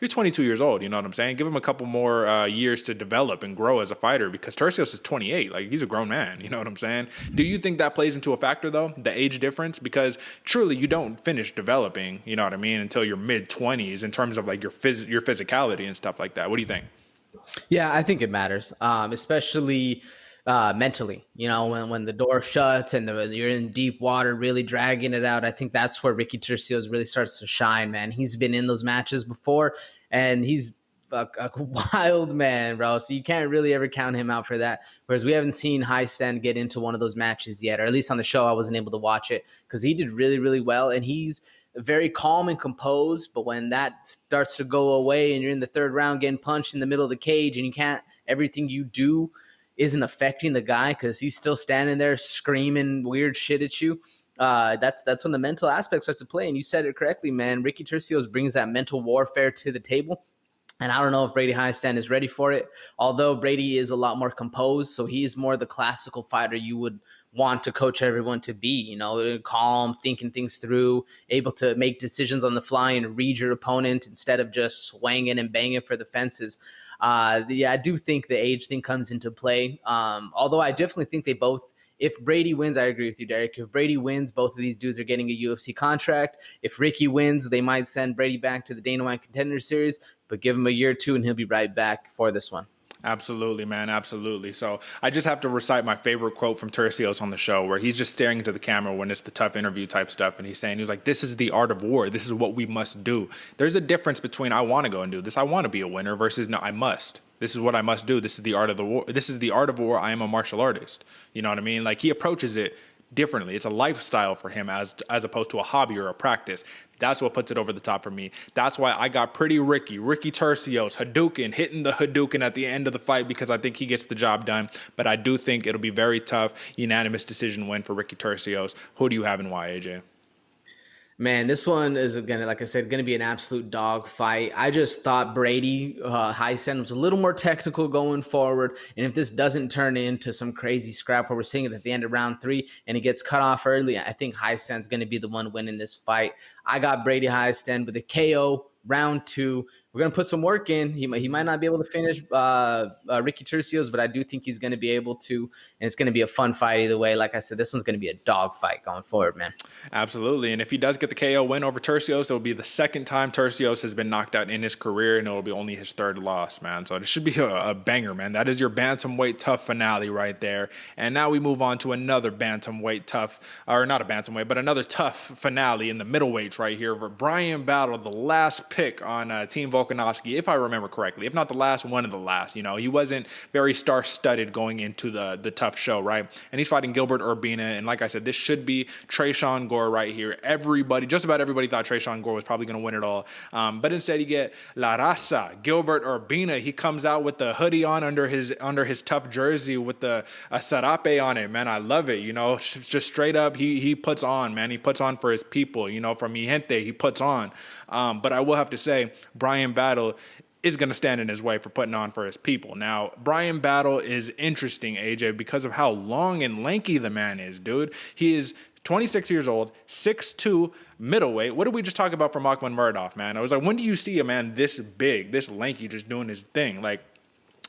you're 22 years old, you know what I'm saying? Give him a couple more years to develop and grow as a fighter, because Turcios is 28. Like, he's a grown man, you know what I'm saying? Do you think that plays into a factor, though, the age difference? Because truly, you don't finish developing, you know what I mean, until your mid-20s in terms of like your physicality and stuff like that. What do you think? Yeah, I think it matters, especially mentally. You know, when the door shuts and you're in deep water, really dragging it out. I think that's where Ricky Turcios really starts to shine, man. He's been in those matches before, and he's a wild man, bro. So you can't really ever count him out for that. Whereas we haven't seen Hiestand get into one of those matches yet, or at least on the show, I wasn't able to watch it because he did really, really well, and he's very calm and composed. But when that starts to go away and you're in the third round getting punched in the middle of the cage and everything you do isn't affecting the guy because he's still standing there screaming weird shit at you. That's when the mental aspect starts to play. And you said it correctly, man. Ricky Turcios brings that mental warfare to the table. And I don't know if Brady Hiestand is ready for it, although Brady is a lot more composed. So he's more the classical fighter you would want to coach everyone to be, you know, calm, thinking things through, able to make decisions on the fly and read your opponent instead of just swinging and banging for the fences. I do think the age thing comes into play. Although I definitely think they both, if Brady wins, I agree with you, Derek. If Brady wins, both of these dudes are getting a UFC contract. If Ricky wins, they might send Brady back to the Dana White Contender Series, but give him a year or two and he'll be right back for this one. Absolutely, man. Absolutely. So I just have to recite my favorite quote from Turcios on the show, where he's just staring into the camera when it's the tough interview type stuff. And he's like, this is the art of war. This is what we must do. There's a difference between I want to go and do this, I want to be a winner, versus no, I must. This is what I must do. This is the art of the war. This is the art of war. I am a martial artist. You know what I mean? Like, he approaches it differently. It's a lifestyle for him as opposed to a hobby or a practice. That's what puts it over the top for me. That's why I got Ricky Turcios, Hadouken, hitting the Hadouken at the end of the fight, because I think he gets the job done. But I do think it'll be very tough. Unanimous decision win for Ricky Turcios. Who do you have and why, AJ? Man, this one is gonna, like I said, gonna be an absolute dog fight. I just thought Brady Hiestand was a little more technical going forward, and if this doesn't turn into some crazy scrap where we're seeing it at the end of round 3 and it gets cut off early, I think Hiestand's gonna be the one winning this fight. I got Brady Hiestand with a KO. Round 2, we're going to put some work in. He might not be able to finish Ricky Turcios, but I do think he's going to be able to, and it's going to be a fun fight either way. Like I said, this one's going to be a dog fight going forward, man. Absolutely, and if he does get the KO win over Turcios, it'll be the second time Turcios has been knocked out in his career, and it'll be only his third loss, man. So it should be a banger, man. That is your bantamweight tough finale right there. And now we move on to another bantamweight tough, or not a bantamweight, but another tough finale in the middleweights right here, where Bryan Battle, the last pick on Team Volkanovski, if I remember correctly, if not the last, one of the last. You know, he wasn't very star-studded going into the tough show, right? And he's fighting Gilbert Urbina, and like I said, this should be Tresean Gore right here. Just about everybody thought Tresean Gore was probably going to win it all, but instead you get La Raza, Gilbert Urbina. He comes out with the hoodie on under his tough jersey with the sarape on it, man. I love it, you know, just straight up, he puts on, man. He puts on for his people, you know, for mi gente, he puts on. But I will have to say, Bryan Battle, is going to stand in his way for putting on for his people. Now, Bryan Battle is interesting, AJ, because of how long and lanky the man is, dude. He is 26 years old, 6'2", middleweight. What did we just talk about from Ahmad Murdoch, man? I was like, when do you see a man this big, this lanky, just doing his thing? Like,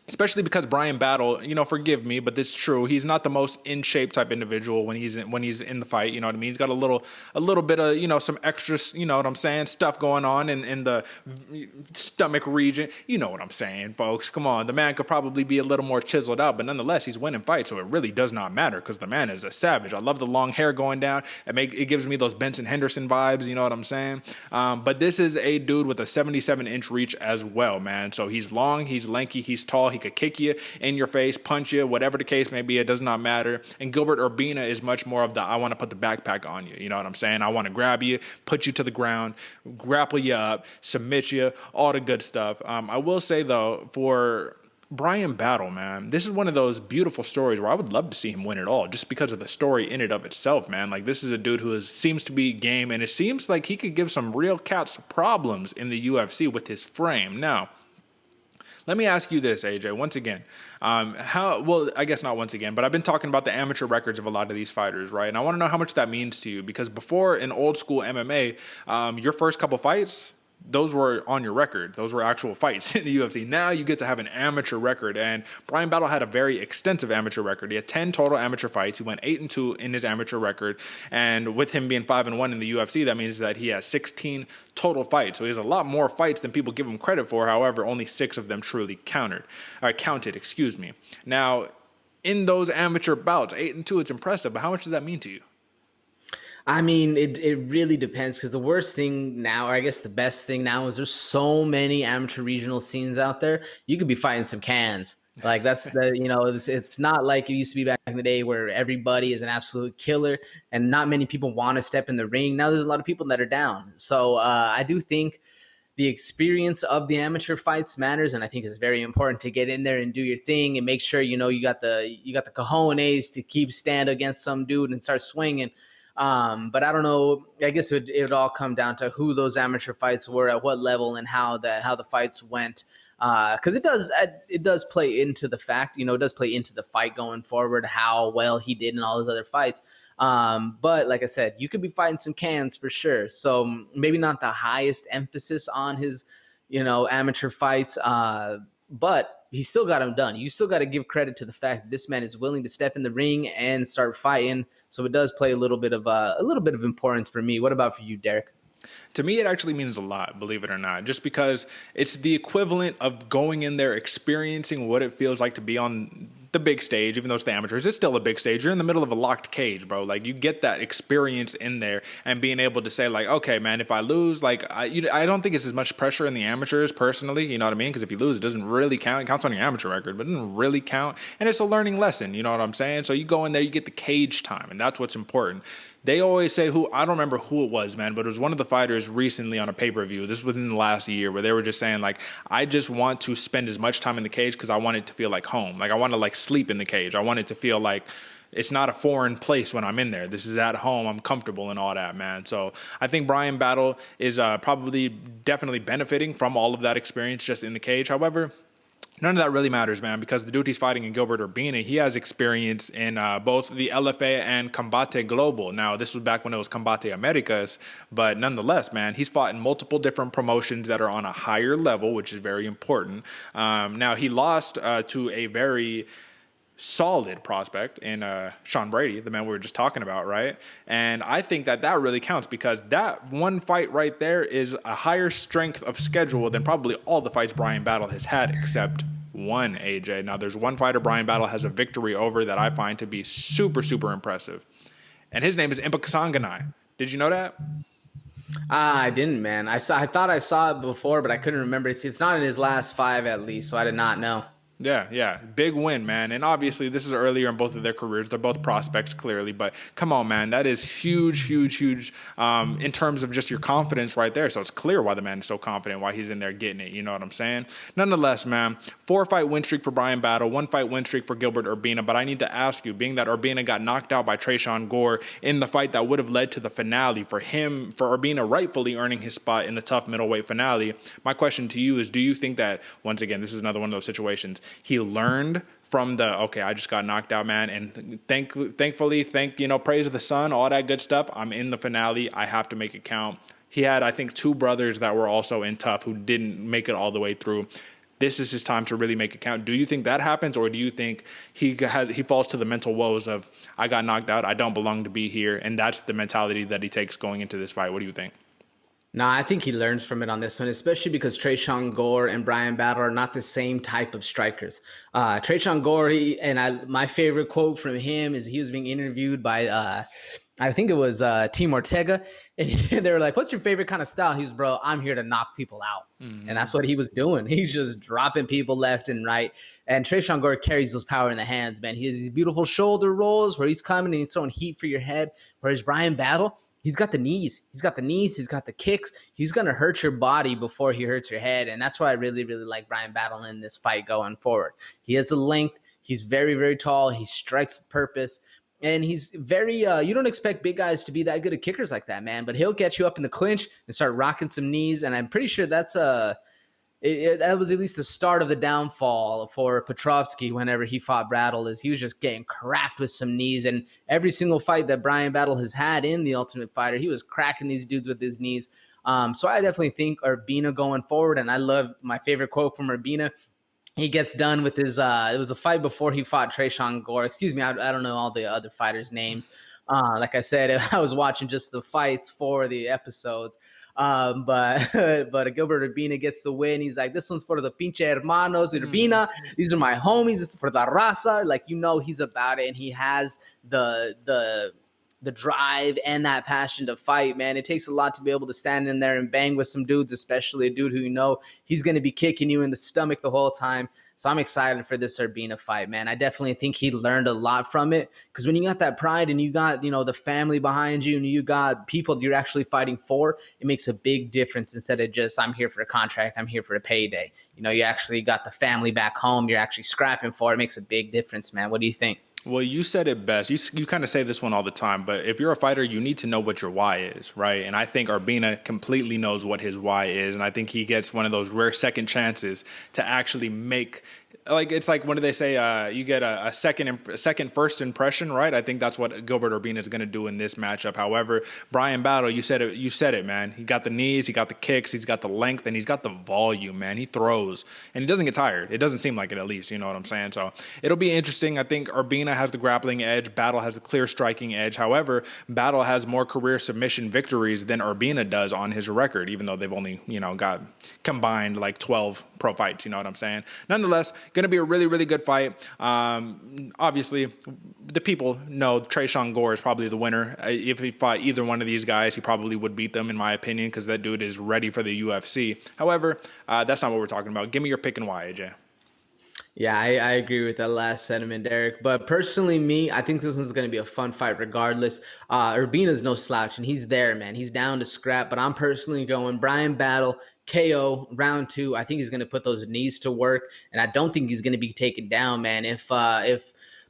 especially because Bryan Battle, you know, forgive me, but it's true. He's not the most in shape type individual when he's in the fight. You know what I mean? He's got a little bit of, you know, some extra, you know what I'm saying, stuff going on in the stomach region. You know what I'm saying, folks. Come on, the man could probably be a little more chiseled out, but nonetheless, he's winning fights, so it really does not matter because the man is a savage. I love the long hair going down. It gives me those Benson Henderson vibes. You know what I'm saying? But this is a dude with a 77-inch reach as well, man. So he's long, he's lanky, he's tall. He could kick you in your face, punch you, whatever the case may be. It does not matter. And Gilbert Urbina is much more of the I want to put the backpack on you. You know what I'm saying? I want to grab you, put you to the ground, grapple you up, submit you, all the good stuff. I will say, though, for Bryan Battle, man, this is one of those beautiful stories where I would love to see him win it all just because of the story in and of itself, man. Like, this is a dude who seems to be game, and it seems like he could give some real cats problems in the UFC with his frame. Now, let me ask you this, AJ, once again. I guess not once again, but I've been talking about the amateur records of a lot of these fighters, right? And I want to know how much that means to you, because before in old school MMA, your first couple fights, those were on your record. Those were actual fights in the UFC. Now you get to have an amateur record, and Bryan Battle had a very extensive amateur record. He had 10 total amateur fights. He went 8-2 in his amateur record, and with him being 5-1 in the UFC, that means that he has 16 total fights. So he has a lot more fights than people give him credit for. However, only 6 of them truly counted. Now, in those amateur bouts, 8-2, it's impressive, but how much does that mean to you? I mean, it really depends, because the worst thing now, or I guess the best thing now, is there's so many amateur regional scenes out there. You could be fighting some cans. Like, that's the, you know, it's not like it used to be back in the day where everybody is an absolute killer and not many people want to step in the ring. Now there's a lot of people that are down. So I do think the experience of the amateur fights matters, and I think it's very important to get in there and do your thing and make sure, you know, you got the cojones to keep stand against some dude and start swinging. But I don't know. I guess it would all come down to who those amateur fights were, at what level, and how the fights went. Because it does play into the fact, you know, it does play into the fight going forward, how well he did in all those other fights. But like I said, you could be fighting some cans for sure. So maybe not the highest emphasis on his, you know, amateur fights. But he still got him done. You still got to give credit to the fact that this man is willing to step in the ring and start fighting. So it does play a little bit of importance for me. What about for you, Derek? To me, it actually means a lot, believe it or not, just because it's the equivalent of going in there, experiencing what it feels like to be on the big stage. Even though it's the amateurs, it's still a big stage. You're in the middle of a locked cage, bro. Like, you get that experience in there and being able to say, like, okay, man, if I lose, like, I don't think it's as much pressure in the amateurs personally, you know what I mean? Because if you lose, it doesn't really count. It counts on your amateur record, but it doesn't really count. And it's a learning lesson, you know what I'm saying? So you go in there, you get the cage time, and that's what's important. They always say I don't remember who it was, man, but it was one of the fighters recently on a pay-per-view. This was within the last year, where they were just saying, like, I just want to spend as much time in the cage because I want it to feel like home. Like, I want to, like, sleep in the cage. I want it to feel like it's not a foreign place when I'm in there. This is at home. I'm comfortable and all that, man. So I think Bryan Battle is definitely benefiting from all of that experience just in the cage. However, none of that really matters, man, because the dude he's fighting in Gilbert Urbina, he has experience in both the LFA and Combate Global. Now, this was back when it was Combate Americas, but nonetheless, man, he's fought in multiple different promotions that are on a higher level, which is very important. Now, he lost to a very solid prospect in Sean Brady, the man we were just talking about, right? And I think that really counts, because that one fight right there is a higher strength of schedule than probably all the fights Bryan Battle has had, except one, AJ. Now, there's one fighter Bryan Battle has a victory over that I find to be super, super impressive. And his name is Impa Kasanganay. Did you know that? I didn't, man. I thought I saw it before, but I couldn't remember. It's not in his last 5 at least, so I did not know. Yeah. Big win, man. And obviously, this is earlier in both of their careers. They're both prospects, clearly. But come on, man. That is huge in terms of just your confidence right there. So it's clear why the man is so confident, why he's in there getting it. You know what I'm saying? Nonetheless, man, 4-fight win streak for Bryan Battle, 1-fight win streak for Gilbert Urbina. But I need to ask you, being that Urbina got knocked out by Tresean Gore in the fight that would have led to the finale for Urbina rightfully earning his spot in the TUF middleweight finale, my question to you is, do you think that, once again, this is another one of those situations, he learned from I just got knocked out, man, and thankfully, praise of the sun, all that good stuff, I'm in the finale, I have to make it count. He had, I think, 2 brothers that were also in TUF who didn't make it all the way through. This is his time to really make it count. Do you think that happens, or do you think he falls to the mental woes of, I got knocked out, I don't belong to be here, and that's the mentality that he takes going into this fight? What do you think? No, I think he learns from it on this one, especially because Tresean Gore and Bryan Battle are not the same type of strikers. Tresean Gore, my favorite quote from him is he was being interviewed by, I think it was Team Ortega, and they were like, "What's your favorite kind of style?" He was, "Bro, I'm here to knock people out," and that's what he was doing. He's just dropping people left and right. And Tresean Gore carries those power in the hands, man. He has these beautiful shoulder rolls where he's coming and he's throwing heat for your head. Whereas Bryan Battle, he's got the knees. He's got the kicks. He's going to hurt your body before he hurts your head. And that's why I really, really like Bryan Battle in this fight going forward. He has the length. He's very, very tall. He strikes with purpose. And he's very, you don't expect big guys to be that good at kickers like that, man. But he'll get you up in the clinch and start rocking some knees. And I'm pretty sure that's that was at least the start of the downfall for Petrovsky whenever he fought Battle, is he was just getting cracked with some knees. And every single fight that Bryan Battle has had in The Ultimate Fighter, he was cracking these dudes with his knees. So I definitely think Urbina going forward, and I love my favorite quote from Urbina. He gets done with his, it was a fight before he fought Tresean Gore. Excuse me, I don't know all the other fighters' names. Like I said, I was watching just the fights for the episodes. But Gilbert Urbina gets the win. He's like, this one's for the pinche hermanos Urbina. These are my homies. This is for the raza. Like, he's about it, and he has the drive and that passion to fight, man. It takes a lot to be able to stand in there and bang with some dudes, especially a dude who he's going to be kicking you in the stomach the whole time. So I'm excited for this Urbina fight, man. I definitely think he learned a lot from it, because when you got that pride and you got, the family behind you and you got people you're actually fighting for, it makes a big difference instead of just, I'm here for a contract, I'm here for a payday. You actually got the family back home you're actually scrapping for. It makes a big difference, man. What do you think? Well, you said it best. You kind of say this one all the time, but if you're a fighter, you need to know what your why is, right? And I think Urbina completely knows what his why is, and I think he gets one of those rare second chances to actually make, it's like, what do they say? You get a second first impression, right? I think that's what Gilbert Urbina is going to do in this matchup. However, Bryan Battle, you said it, man. He got the knees, he got the kicks, he's got the length, and he's got the volume, man. He throws, and he doesn't get tired. It doesn't seem like it, at least. You know what I'm saying? So it'll be interesting. I think Urbina has the grappling edge. Battle has the clear striking edge. However, Battle has more career submission victories than Urbina does on his record, even though they've only, got combined like 12 pro fights. You know what I'm saying? Nonetheless, going to be a really, really good fight. Obviously, the people know Tresean Gore is probably the winner. If he fought either one of these guys, he probably would beat them, in my opinion, because that dude is ready for the UFC. However, that's not what we're talking about. Give me your pick and why, AJ. Yeah, I agree with that last sentiment, Derek. But personally, I think this one's going to be a fun fight regardless. Urbina's no slouch, and he's there, man. He's down to scrap. But I'm personally going Bryan Battle, KO, round 2. I think he's going to put those knees to work, and I don't think he's going to be taken down, man. If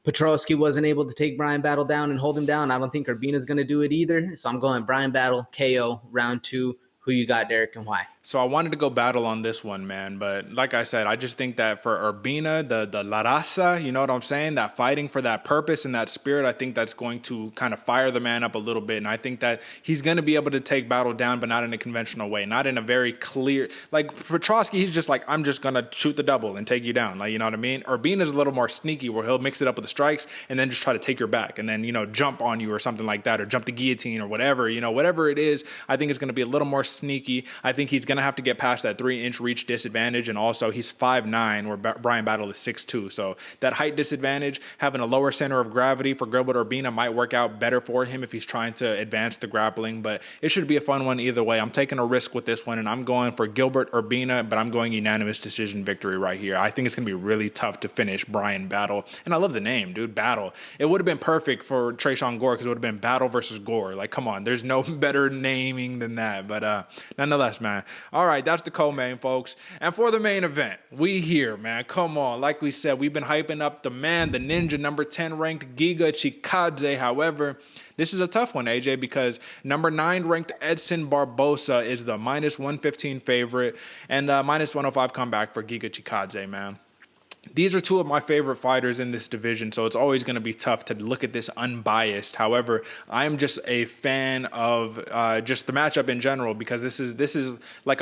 Petrovsky wasn't able to take Bryan Battle down and hold him down, I don't think Urbina's going to do it either. So I'm going Bryan Battle, KO, round 2. Who you got, Derek, and why? So I wanted to go Battle on this one, man. But like I said, I just think that for Urbina, the La Raza, you know what I'm saying? That fighting for that purpose and that spirit, I think that's going to kind of fire the man up a little bit. And I think that he's going to be able to take Battle down, but not in a conventional way. Not in a very clear, like Petrovsky, he's just like, I'm just going to shoot the double and take you down. Like, you know what I mean? Urbina's a little more sneaky, where he'll mix it up with the strikes and then just try to take your back and then, jump on you or something like that, or jump the guillotine or whatever, whatever it is. I think it's going to be a little more sneaky. I think he's going to have to get past that 3-inch reach disadvantage. And also he's 5'9", where Brian Battle is 6'2". So that height disadvantage, having a lower center of gravity for Gilbert Urbina might work out better for him if he's trying to advance the grappling. But it should be a fun one either way. I'm taking a risk with this one, and I'm going for Gilbert Urbina, but I'm going unanimous decision victory right here. I think it's going to be really tough to finish Brian Battle. And I love the name, dude, Battle. It would have been perfect for Tresean Gore because it would have been Battle versus Gore. Like, come on, there's no better naming than that. But nonetheless, man. All right, that's the co-main, folks. And for the main event, we here, man. Come on. Like we said, we've been hyping up the man, the ninja, number 10 ranked Giga Chikadze. However, this is a tough one, AJ, because number 9 ranked Edson Barboza is the -115 favorite and -105 comeback for Giga Chikadze, man. These are two of my favorite fighters in this division, so it's always going to be tough to look at this unbiased. However, I am just a fan of just the matchup in general, because this is like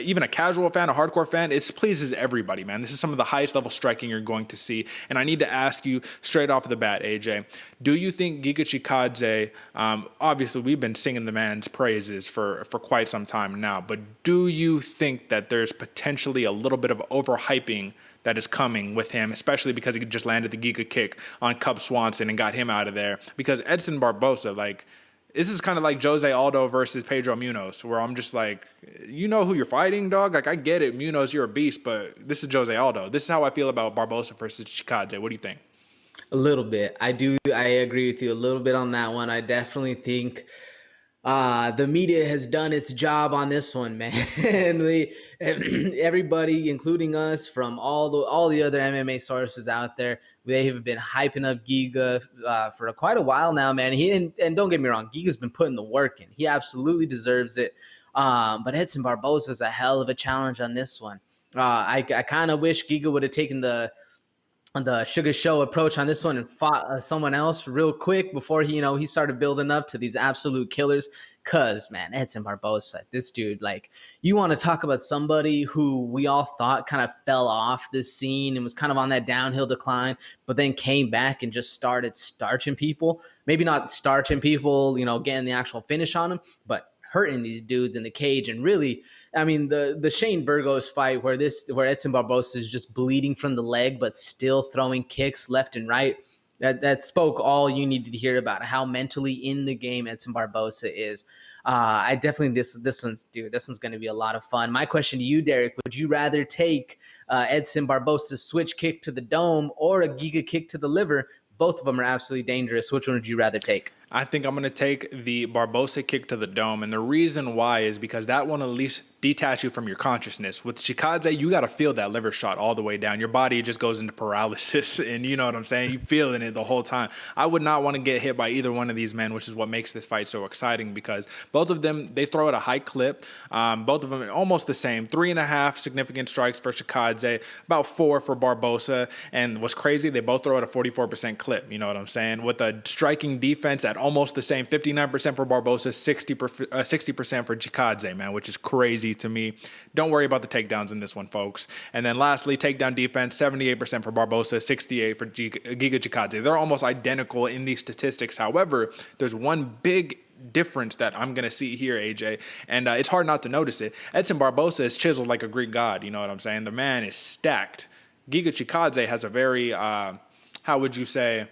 even a casual fan, a hardcore fan. It pleases everybody, man. This is some of the highest level striking you're going to see, and I need to ask you straight off the bat, AJ, do you think Giga Chikadze? Obviously, we've been singing the man's praises for quite some time now, but do you think that there's potentially a little bit of overhyping that is coming with him, especially because he just landed the Giga kick on Cub Swanson and got him out of there? Because Edson Barboza, like, this is kind of like Jose Aldo versus Pedro Munoz, where I'm just like, you know who you're fighting, dog? Like, I get it, Munoz, you're a beast, but this is Jose Aldo. This is how I feel about Barboza versus Chikadze. What do you think? A little bit. I agree with you a little bit on that one. I definitely think the media has done its job on this one, man. Everybody, including us, from all the other MMA sources out there, they have been hyping up Giga for quite a while now, man. And don't get me wrong, Giga's been putting the work in. He absolutely deserves it. But Edson Barboza is a hell of a challenge on this one. I kind of wish Giga would have taken the Sugar Show approach on this one and fought someone else real quick before he started building up to these absolute killers. Cause, man, Edson Barboza, this dude, like, you want to talk about somebody who we all thought kind of fell off this scene and was kind of on that downhill decline, but then came back and just started starching people. Maybe not starching people, getting the actual finish on them, but hurting these dudes in the cage. And really, I mean, the Shane Burgos fight where Edson Barboza is just bleeding from the leg but still throwing kicks left and right, that spoke all you needed to hear about how mentally in the game Edson Barboza is. I definitely this one's going to be a lot of fun. My question to you, Derek, would you rather take Edson Barboza's switch kick to the dome or a Giga kick to the liver? Both of them are absolutely dangerous. Which one would you rather take? I think I'm going to take the Barboza kick to the dome. And the reason why is because that one at least detach you from your consciousness. With Chikadze, you got to feel that liver shot all the way down. Your body just goes into paralysis, and you know what I'm saying? You feeling it the whole time. I would not want to get hit by either one of these men, which is what makes this fight so exciting, because both of them, they throw at a high clip. Both of them are almost the same. 3.5 significant strikes for Chikadze, about 4 for Barboza. And what's crazy, they both throw at a 44% clip. You know what I'm saying? With a striking defense at almost the same, 59% for Barboza, 60% for Chikadze, man, which is crazy to me. Don't worry about the takedowns in this one, folks. And then lastly, takedown defense, 78% for Barboza, 68% for Giga Chikadze. They're almost identical in these statistics. However, there's one big difference that I'm going to see here, AJ, and it's hard not to notice it. Edson Barboza is chiseled like a Greek god, you know what I'm saying? The man is stacked. Giga Chikadze has a very, how would you say,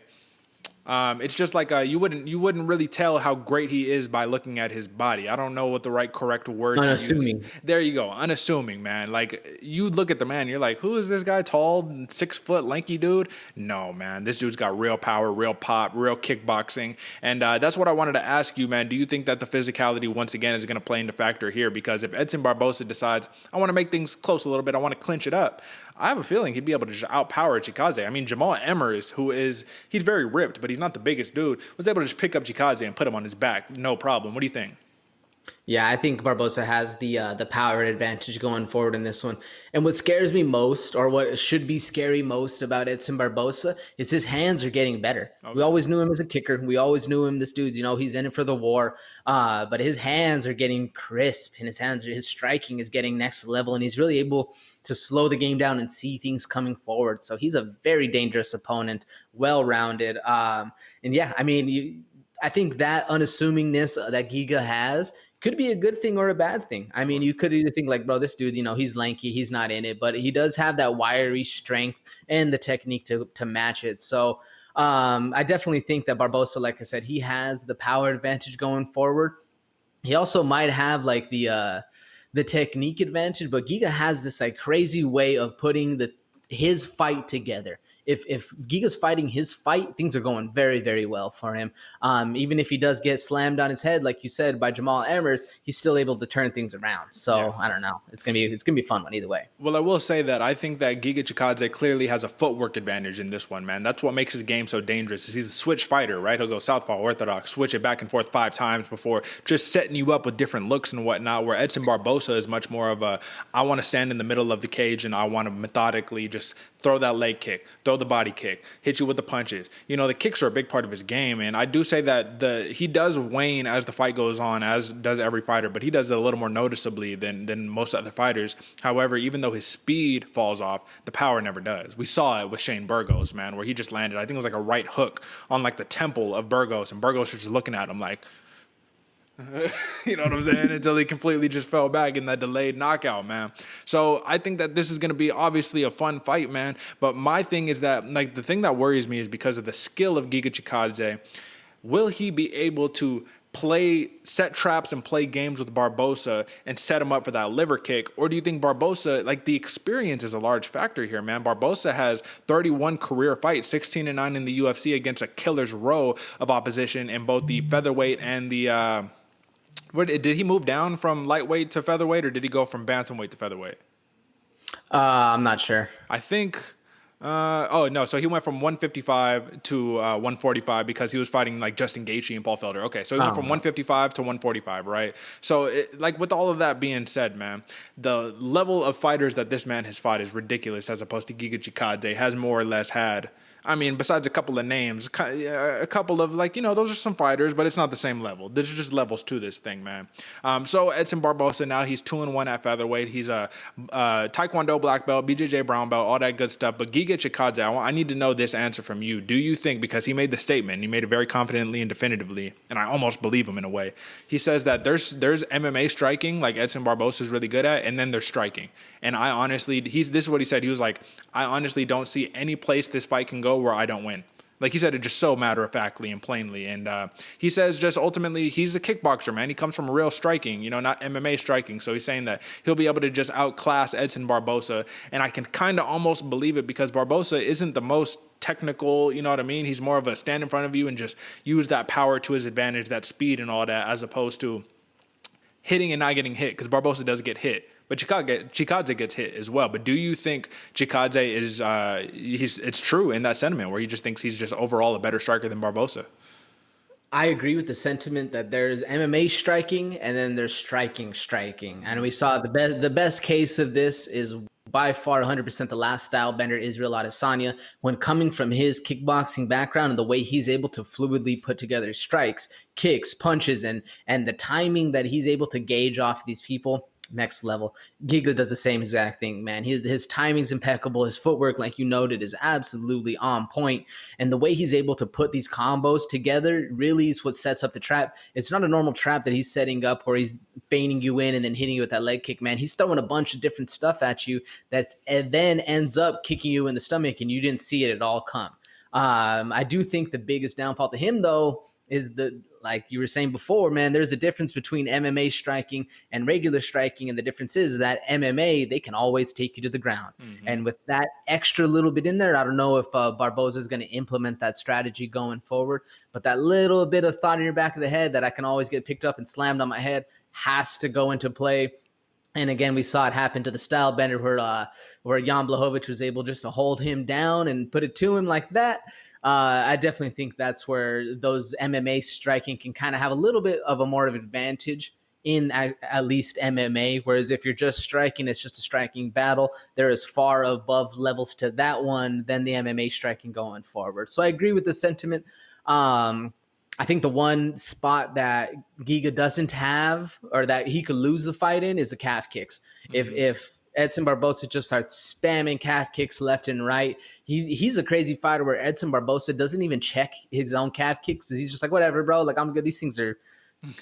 it's just like you wouldn't really tell how great he is by looking at his body. I don't know what the correct word. Unassuming. There you go, unassuming, man. Like, you look at the man, you're like, who is this guy? Tall, 6 foot, lanky dude? No, man. This dude's got real power, real pop, real kickboxing, and that's what I wanted to ask you, man. Do you think that the physicality once again is going to play into factor here? Because if Edson Barboza decides, I want to make things close a little bit, I want to clinch it up, I have a feeling he'd be able to just outpower Chikadze. I mean, Jamal Emmers, he's very ripped, but he's not the biggest dude, was able to just pick up Chikadze and put him on his back, no problem. What do you think? Yeah, I think Barboza has the power advantage going forward in this one. And what scares me most, or what should be scary most about Edson Barboza, is his hands are getting better. Okay. We always knew him as a kicker. We always knew him, this dude's, he's in it for the war. But his hands are getting crisp, and his striking is getting next level, and he's really able to slow the game down and see things coming forward. So he's a very dangerous opponent, well-rounded. And yeah, I mean, I think that unassumingness that Giga has could be a good thing or a bad thing. I mean, you could either think like, bro, this dude, he's lanky, he's not in it, but he does have that wiry strength and the technique to match it. So I definitely think that Barboza, like I said, he has the power advantage going forward. He also might have like the technique advantage, but Giga has this like crazy way of putting his fight together. If Giga's fighting his fight, things are going very, very well for him. Even if he does get slammed on his head, like you said, by Jamal Emmers, he's still able to turn things around. So I don't know. It's gonna be a fun one either way. Well, I will say that I think that Giga Chikadze clearly has a footwork advantage in this one, man. That's what makes his game so dangerous. Is he's a switch fighter, right? He'll go southpaw, orthodox, switch it back and forth 5 times before just setting you up with different looks and whatnot. Where Edson Barboza is much more of I want to stand in the middle of the cage and I want to methodically just throw that leg kick, throw the body kick, hit you with the punches. The kicks are a big part of his game, and I do say that he does wane as the fight goes on, as does every fighter, but he does it a little more noticeably than most other fighters. However, even though his speed falls off, the power never does. We saw it with Shane Burgos, man, where he just landed, I think it was like a right hook on like the temple of Burgos, and Burgos was just looking at him like, you know what I'm saying? Until he completely just fell back in that delayed knockout, man. So I think that this is going to be obviously a fun fight, man. But my thing is that, like, the thing that worries me is because of the skill of Giga Chikadze. Will he be able to set traps and play games with Barboza and set him up for that liver kick? Or do you think Barboza, like, the experience is a large factor here, man? Barboza has 31 career fights, 16-9 in the UFC against a killer's row of opposition in both the featherweight and the did he move down from lightweight to featherweight, or did he go from bantamweight to featherweight? I'm not sure. I think. So he went from 155 to 145 because he was fighting like Justin Gaethje and Paul Felder. Okay, so he went from 155 to 145, right? So, like, with all of that being said, man, the level of fighters that this man has fought is ridiculous as opposed to Giga Chikadze has more or less had. I mean, besides a couple of names, a couple of, like, those are some fighters, but it's not the same level. There's just levels to this thing, man. So Edson Barboza, now he's 2-1 at featherweight. He's a Taekwondo black belt, BJJ brown belt, all that good stuff. But Giga Chikadze, I need to know this answer from you. Do you think, because he made the statement, he made it very confidently and definitively, and I almost believe him in a way. He says that there's MMA striking, like Edson Barboza is really good at, and then there's striking. And I honestly, this is what he said. He was like, I honestly don't see any place this fight can go where I don't win. Like he said it just so matter-of-factly and plainly. And he says just ultimately he's a kickboxer, man. He comes from real striking, not MMA striking. So he's saying that he'll be able to just outclass Edson Barboza. And I can kind of almost believe it because Barboza isn't the most technical, you know what I mean? He's more of a stand in front of you and just use that power to his advantage, that speed and all that, as opposed to hitting and not getting hit, because Barboza does get hit. But Chikadze gets hit as well. But do you think Chikadze is it's true in that sentiment where he just thinks he's just overall a better striker than Barboza? I agree with the sentiment that there's MMA striking and then there's striking. And we saw the best case of this is by far 100% the last style bender, Israel Adesanya, when coming from his kickboxing background and the way he's able to fluidly put together strikes, kicks, punches, and the timing that he's able to gauge off these people. Next level. Giga does the same exact thing, man. His timing's impeccable. His footwork, like you noted, is absolutely on point. And the way he's able to put these combos together really is what sets up the trap. It's not a normal trap that he's setting up where he's feigning you in and then hitting you with that leg kick, man. He's throwing a bunch of different stuff at you that then ends up kicking you in the stomach and you didn't see it at all come. I do think the biggest downfall to him, though, is like you were saying before, man, there's a difference between MMA striking and regular striking. And the difference is that MMA, they can always take you to the ground. Mm-hmm. And with that extra little bit in there, I don't know if Barboza is going to implement that strategy going forward. But that little bit of thought in your back of the head that I can always get picked up and slammed on my head has to go into play. And again, we saw it happen to the style bender where Jan Blachowicz was able just to hold him down and put it to him like that. I definitely think that's where those MMA striking can kind of have a little bit of a more of an advantage in at least MMA. Whereas if you're just striking, it's just a striking battle. There is far above levels to that one than the MMA striking going forward. So I agree with the sentiment. I think the one spot that Giga doesn't have or that he could lose the fight in is the calf kicks. Mm-hmm. If Edson Barboza just starts spamming calf kicks left and right, he's a crazy fighter where Edson Barboza doesn't even check his own calf kicks. He's just like, whatever, bro. Like, I'm good. These things are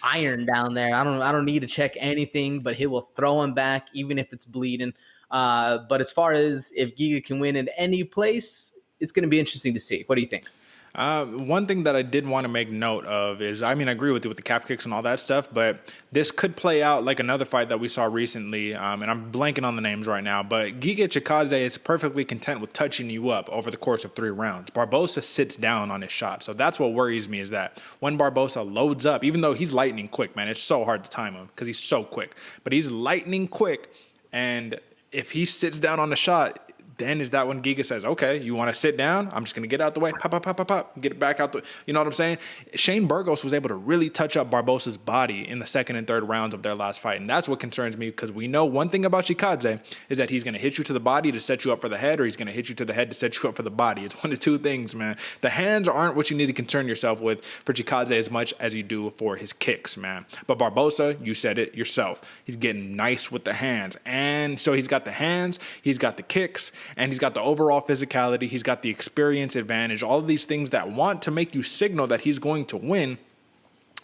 iron down there. I don't need to check anything, but he will throw him back even if it's bleeding. But as far as if Giga can win in any place, it's going to be interesting to see. What do you think? One thing that I did want to make note of is, I mean, I agree with you with the calf kicks and all that stuff, but this could play out like another fight that we saw recently, and I'm blanking on the names right now, but Giga Chikadze is perfectly content with touching you up over the course of 3 rounds. Barboza sits down on his shot, so that's what worries me is that when Barboza loads up, even though he's lightning quick, man, it's so hard to time him because he's so quick, but he's lightning quick, and if he sits down on the shot, then is that when Giga says, okay, you want to sit down? I'm just going to get out the way. Pop, pop, pop, pop, pop. Get it back out the way. You know what I'm saying? Shane Burgos was able to really touch up Barboza's body in the 2nd and 3rd rounds of their last fight. And that's what concerns me because we know one thing about Chikadze is that he's going to hit you to the body to set you up for the head, or he's going to hit you to the head to set you up for the body. It's one of 2 things, man. The hands aren't what you need to concern yourself with for Chikadze as much as you do for his kicks, man. But Barboza, you said it yourself. He's getting nice with the hands. And so he's got the hands, he's got the kicks, and he's got the overall physicality, he's got the experience advantage, all of these things that want to make you signal that he's going to win.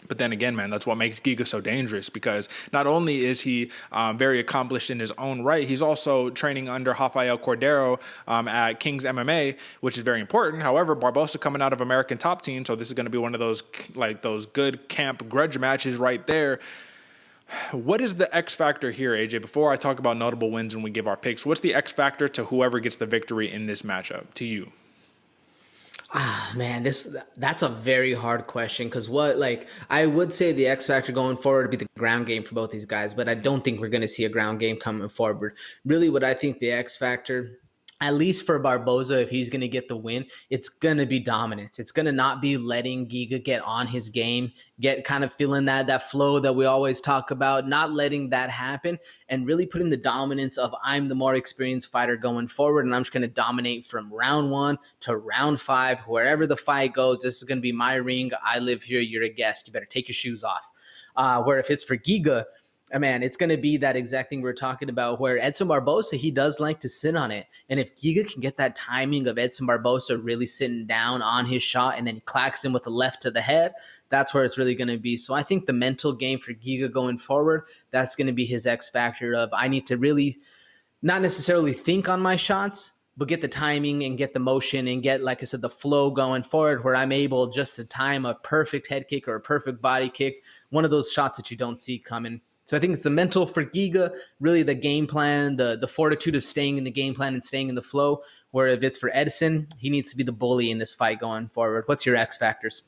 But then again, man, that's what makes Giga so dangerous because not only is he very accomplished in his own right, he's also training under Rafael Cordero at King's MMA, which is very important. However, Barboza coming out of American Top Team, so this is going to be one of those good camp grudge matches right there. What is the X factor here, AJ? Before I talk about notable wins and we give our picks, what's the X factor to whoever gets the victory in this matchup to you? Man, that's a very hard question because I would say the X factor going forward would be the ground game for both these guys, but I don't think we're going to see a ground game coming forward. Really, what I think the X factor, at least for Barboza, if he's going to get the win, it's going to be dominance. It's going to not be letting Giga get on his game, get kind of feeling that flow that we always talk about, not letting that happen, and really putting the dominance of I'm the more experienced fighter going forward, and I'm just going to dominate from round 1 to round 5. Wherever the fight goes, this is going to be my ring. I live here. You're a guest. You better take your shoes off. Where if it's for Giga, man, it's going to be that exact thing we're talking about where Edson Barboza, he does like to sit on it. And if Giga can get that timing of Edson Barboza really sitting down on his shot and then he clacks him with the left to the head, that's where it's really going to be. So I think the mental game for Giga going forward, that's going to be his X factor of I need to really not necessarily think on my shots, but get the timing and get the motion and get, like I said, the flow going forward where I'm able just to time a perfect head kick or a perfect body kick, one of those shots that you don't see coming. So I think it's the mental for Giga, really the game plan, the fortitude of staying in the game plan and staying in the flow, where if it's for Edson, he needs to be the bully in this fight going forward. What's your X factors?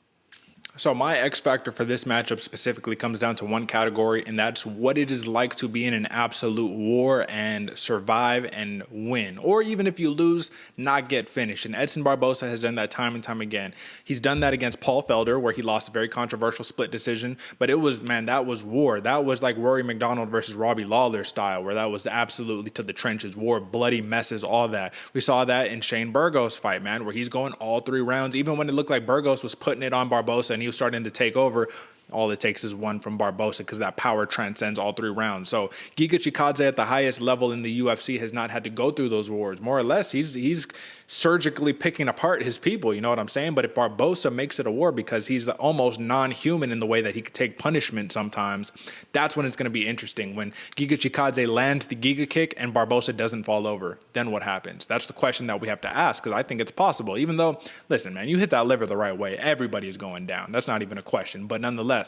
So my X factor for this matchup specifically comes down to one category, and that's what it is like to be in an absolute war and survive and win. Or even if you lose, not get finished. And Edson Barboza has done that time and time again. He's done that against Paul Felder, where he lost a very controversial split decision. But it was, man, that was war. That was like Rory McDonald versus Robbie Lawler style, where that was absolutely to the trenches, war, bloody messes, all that. We saw that in Shane Burgos' fight, man, where he's going all 3 rounds, even when it looked like Burgos was putting it on Barboza and he was starting to take over. All it takes is one from Barboza because that power transcends all 3 rounds. So Giga Chikadze at the highest level in the UFC has not had to go through those wars. More or less, he's surgically picking apart his people, you know what I'm saying? But if Barboza makes it a war because he's almost non-human in the way that he could take punishment sometimes, that's when it's going to be interesting. When Giga Chikadze lands the Giga kick and Barboza doesn't fall over, then what happens? That's the question that we have to ask because I think it's possible. Even though, listen, man, you hit that liver the right way, everybody is going down. That's not even a question. But nonetheless,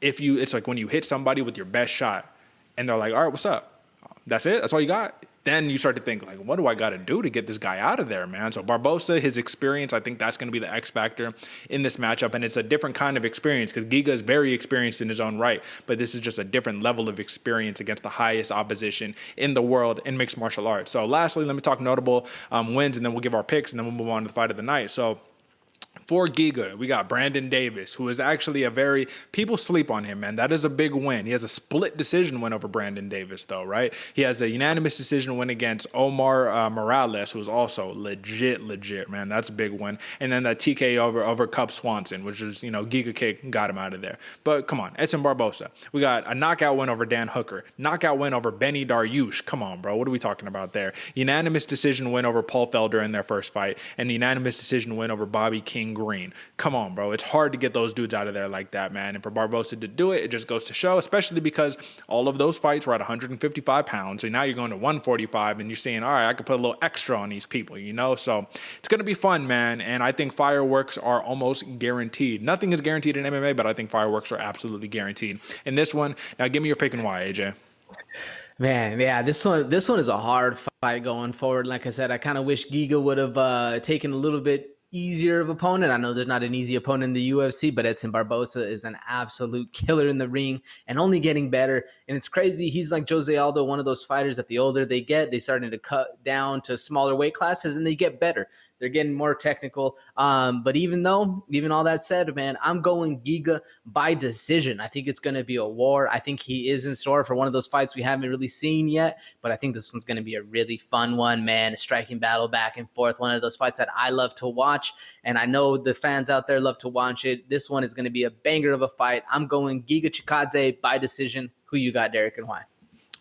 it's like when you hit somebody with your best shot and they're like, all right, what's up? That's it? That's all you got? Then you start to think, like, what do I got to do to get this guy out of there, man? So Barboza, his experience, I think that's going to be the X factor in this matchup. And it's a different kind of experience because Giga is very experienced in his own right. But this is just a different level of experience against the highest opposition in the world in mixed martial arts. So lastly, let me talk notable wins, and then we'll give our picks, and then we'll move on to the fight of the night. So for Giga, we got Brandon Davis, who is actually people sleep on him, man. That is a big win. He has a split decision win over Brandon Davis, though, right? He has a unanimous decision win against Omar Morales, who is also legit, man. That's a big win. And then that TK over Cub Swanson, which is, Giga kick got him out of there. But come on, Edson Barboza. We got a knockout win over Dan Hooker, knockout win over Benny Dariush. Come on, bro. What are we talking about there? Unanimous decision win over Paul Felder in their first fight, and unanimous decision win over Bobby King green. Come on, bro. It's hard to get those dudes out of there like that, man. And for Barboza to do it, it just goes to show, especially because all of those fights were at 155 pounds. So now you're going to 145 and you're saying, all right, I could put a little extra on these people, you know? So it's going to be fun, man. And I think fireworks are almost guaranteed. Nothing is guaranteed in MMA, but I think fireworks are absolutely guaranteed. In this one, now give me your pick and why, AJ. Man, yeah, this one is a hard fight going forward. Like I said, I kind of wish Giga would have taken a little bit easier of opponent. I know there's not an easy opponent in the UFC, but Edson Barboza is an absolute killer in the ring and only getting better. And it's crazy. He's like Jose Aldo, one of those fighters that the older they get, they starting to cut down to smaller weight classes and they get better. They're getting more technical. But even all that said, man, I'm going Giga by decision. I think it's going to be a war. I think he is in store for one of those fights we haven't really seen yet. But I think this one's going to be a really fun one, man. A striking battle back and forth. One of those fights that I love to watch. And I know the fans out there love to watch it. This one is going to be a banger of a fight. I'm going Giga Chikadze by decision. Who you got, Derek, and why?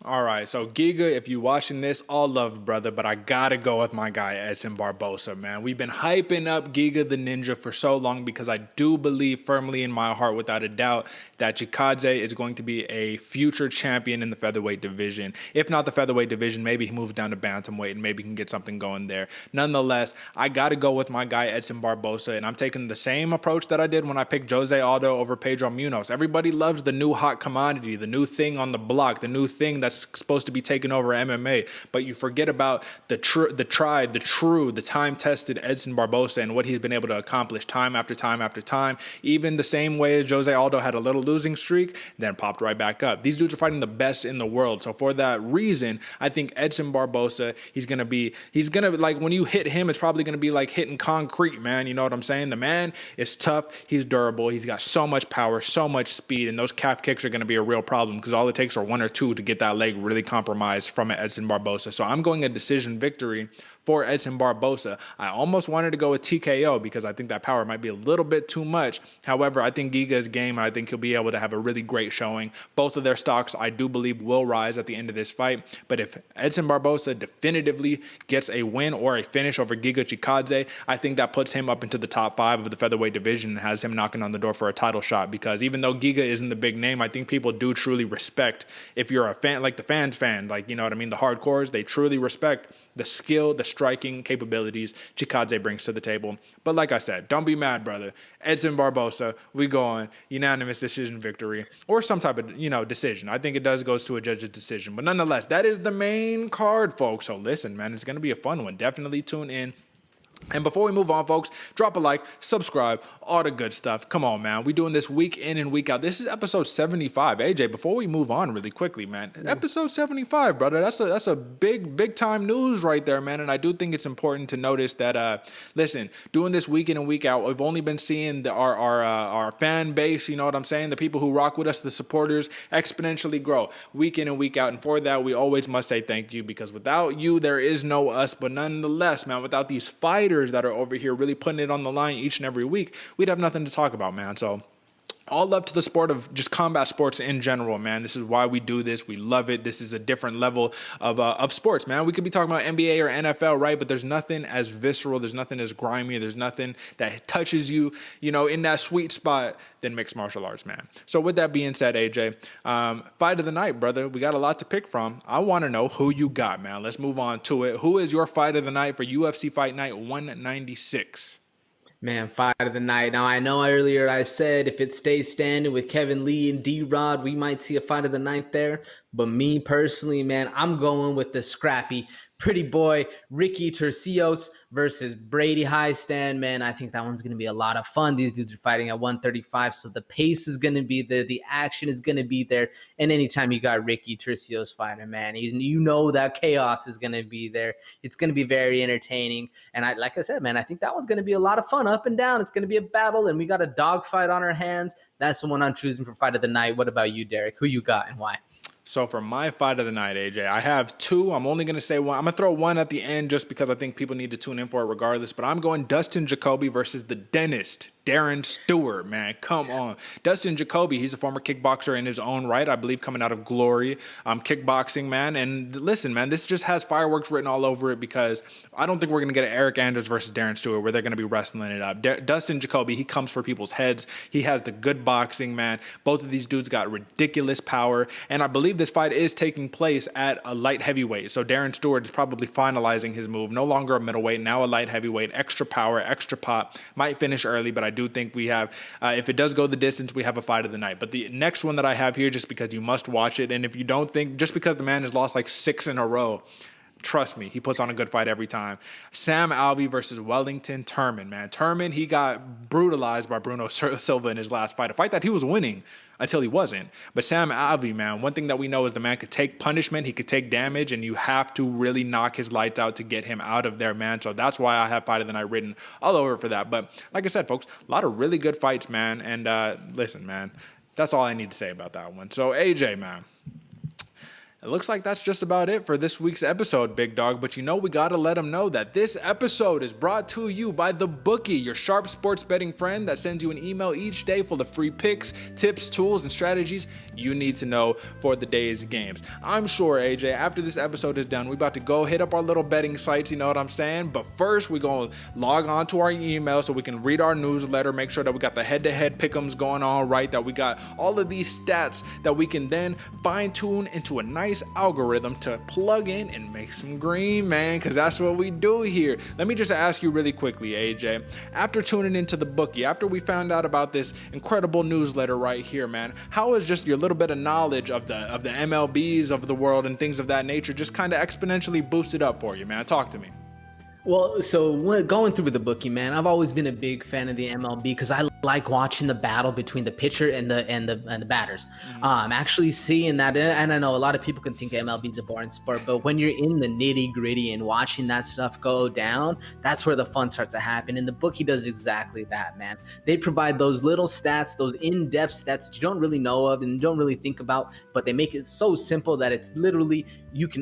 All right, so Giga, if you're watching this, all love, brother, but I gotta go with my guy, Edson Barboza, man. We've been hyping up Giga the Ninja for so long because I do believe firmly in my heart, without a doubt, that Chikadze is going to be a future champion in the featherweight division. If not the featherweight division, maybe he moves down to bantamweight and maybe he can get something going there. Nonetheless, I gotta go with my guy, Edson Barboza, and I'm taking the same approach that I did when I picked Jose Aldo over Pedro Munoz. Everybody loves the new hot commodity, the new thing on the block, the new thing that's supposed to be taking over MMA, but you forget about the tried, the true, the time-tested Edson Barboza and what he's been able to accomplish time after time after time. Even the same way as Jose Aldo had a little losing streak, then popped right back up. These dudes are fighting the best in the world. So for that reason, I think Edson Barboza, he's gonna like, when you hit him, it's probably gonna be like hitting concrete, man. You know what I'm saying? The man is tough, he's durable, he's got so much power, so much speed, and those calf kicks are gonna be a real problem because all it takes are one or two to get that leg really compromised from an Edson Barboza. So I'm going a decision victory for Edson Barboza. I almost wanted to go with TKO because I think that power might be a little bit too much. However, I think Giga is game, and I think he'll be able to have a really great showing. Both of their stocks, I do believe, will rise at the end of this fight. But if Edson Barboza definitively gets a win or a finish over Giga Chikadze, I think that puts him up into the top 5 of the featherweight division and has him knocking on the door for a title shot. Because even though Giga isn't the big name, I think people do truly respect, if you're a fan, like the fans fan, like, you know what I mean, the hardcores, they truly respect the skill, the striking capabilities Chikadze brings to the table. But like I said, don't be mad, brother. Edson Barboza, we going unanimous decision victory or some type of, decision. I think it goes to a judge's decision. But nonetheless, that is the main card, folks. So listen, man, it's going to be a fun one. Definitely tune in. And before we move on, folks, drop a like, subscribe, all the good stuff. Come on, man. We're doing this week in and week out. This is episode 75. AJ, before we move on really quickly, man, episode 75, brother, that's a big time news right there, man. And I do think it's important to notice that, listen, doing this week in and week out, we've only been seeing our fan base, you know what I'm saying, the people who rock with us, the supporters, exponentially grow week in and week out. And for that, we always must say thank you, because without you, there is no us. But nonetheless, man, without these fighters that are over here really putting it on the line each and every week, we'd have nothing to talk about, man. So all love to the sport of just combat sports in general, man. This is why we do this. We love it. This is a different level of sports, man. We could be talking about NBA or NFL, right? But there's nothing as visceral. There's nothing as grimy. There's nothing that touches you, in that sweet spot than mixed martial arts, man. So with that being said, AJ, fight of the night, brother. We got a lot to pick from. I want to know who you got, man. Let's move on to it. Who is your fight of the night for UFC Fight Night 196? Man, fight of the night. Now, I know earlier I said if it stays standing with Kevin Lee and D-Rod, we might see a fight of the night there. But me personally, man, I'm going with the scrappy pretty boy Ricky Turcios versus Brady Hiestand. Man, I think that one's going to be a lot of fun. These dudes are fighting at 135, so the pace is going to be there. The action is going to be there. And anytime you got Ricky Turcios fighting, man, you know that chaos is going to be there. It's going to be very entertaining. And like I said, man, I think that one's going to be a lot of fun up and down. It's going to be a battle, and we got a dogfight on our hands. That's the one I'm choosing for fight of the night. What about you, Derek? Who you got and why? So for my fight of the night, AJ, I have two. I'm only going to say one. I'm going to throw one at the end just because I think people need to tune in for it regardless. But I'm going Dustin Jacoby versus the Dentist, Darren Stewart, man, come on. Dustin Jacoby, he's a former kickboxer in his own right, I believe, coming out of Glory kickboxing, man. And listen, man, this just has fireworks written all over it because I don't think we're going to get an Eric Anders versus Darren Stewart where they're going to be wrestling it up. Dustin Jacoby, he comes for people's heads. He has the good boxing, man. Both of these dudes got ridiculous power. And I believe this fight is taking place at a light heavyweight. So Darren Stewart is probably finalizing his move. No longer a middleweight, now a light heavyweight. Extra power, extra pop. Might finish early, but I do think we have, if it does go the distance, we have a fight of the night. But the next one that I have here, just because you must watch it, and if you don't think, just because the man has lost like 6 in a row, trust me, he puts on a good fight every time. Sam Alvey versus Wellington Turman, man. Turman, he got brutalized by Bruno Silva in his last fight, a fight that he was winning until he wasn't. But Sam Alvey, man, one thing that we know is the man could take punishment, he could take damage, and you have to really knock his lights out to get him out of there, man. So that's why I have Fight of the Night written all over for that. But like I said, folks, a lot of really good fights, man. And listen, man, that's all I need to say about that one. So AJ, man, it looks like that's just about it for this week's episode, big dog. But you know, we got to let them know that this episode is brought to you by The Bookie, your sharp sports betting friend that sends you an email each day full of free picks, tips, tools, and strategies you need to know for the day's games. I'm sure, AJ, after this episode is done, we about to go hit up our little betting sites, you know what I'm saying? But first, we're going to log on to our email so we can read our newsletter, make sure that we got the head-to-head pick'ems going on right, that we got all of these stats that we can then fine-tune into a nice algorithm to plug in and make some green, man, because that's what we do here. Let me just ask you really quickly, AJ, after tuning into The Bookie, after we found out about this incredible newsletter right here, man, how is just your little bit of knowledge of the MLBs of the world and things of that nature just kind of exponentially boosted up for you, man? Talk to me. Well, so going through with The Bookie, man, I've always been a big fan of the MLB because I like watching the battle between the pitcher and the batters. Actually seeing that, and I know a lot of people can think MLB is a boring sport, but when you're in the nitty gritty and watching that stuff go down, that's where the fun starts to happen. And The Bookie does exactly that, man. They provide those little stats, those in-depth stats that you don't really know of and you don't really think about, but they make it so simple that it's literally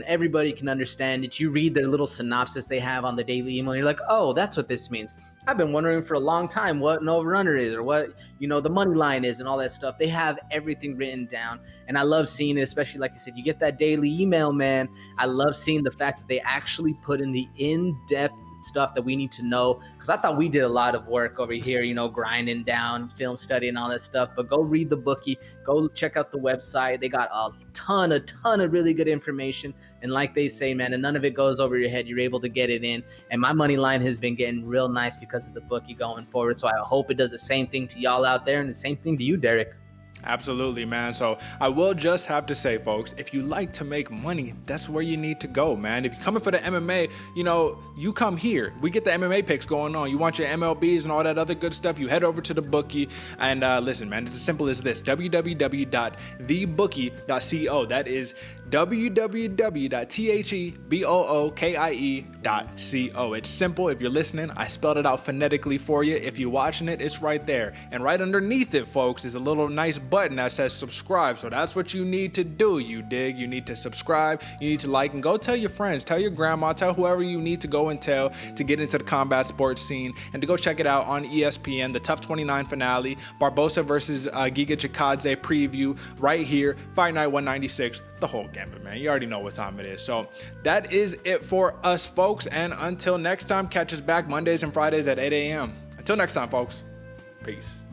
everybody can understand it. You read their little synopsis they have on the daily email, and you're like, oh, that's what this means. I've been wondering for a long time what an over-runner is or what, the money line is and all that stuff. They have everything written down, and I love seeing it, especially like you said, you get that daily email, man. I love seeing the fact that they actually put in the in-depth stuff that we need to know, because I thought we did a lot of work over here, grinding down film study and all that stuff. But go read The Bookie, go check out the website. They got a ton of really good information, and like they say, man, and none of it goes over your head. You're able to get it in, and my money line has been getting real nice because of The Bookie going forward. So I hope it does the same thing to y'all out there, and the same thing to you, Derek. Absolutely, man. So I will just have to say, folks, if you like to make money, that's where you need to go, man. If you're coming for the MMA, you come here. We get the MMA picks going on. You want your MLBs and all that other good stuff, you head over to The Bookie. And listen, man, it's as simple as this: www.thebookie.co. That is www.thebookie.co. It's simple. If you're listening, I spelled it out phonetically for you. If you're watching it, it's right there. And right underneath it, folks, is a little nice button that says subscribe. So that's what you need to do. You dig? You need to subscribe. You need to like, and go tell your friends, tell your grandma, tell whoever you need to go and tell to get into the combat sports scene and to go check it out on ESPN. The TUF 29 finale, Barboza versus Giga Chikadze preview right here, Fight Night 196, the whole gambit, man. You already know what time it is. So that is it for us, folks. And until next time, catch us back Mondays and Fridays at 8 a.m. Until next time, folks. Peace.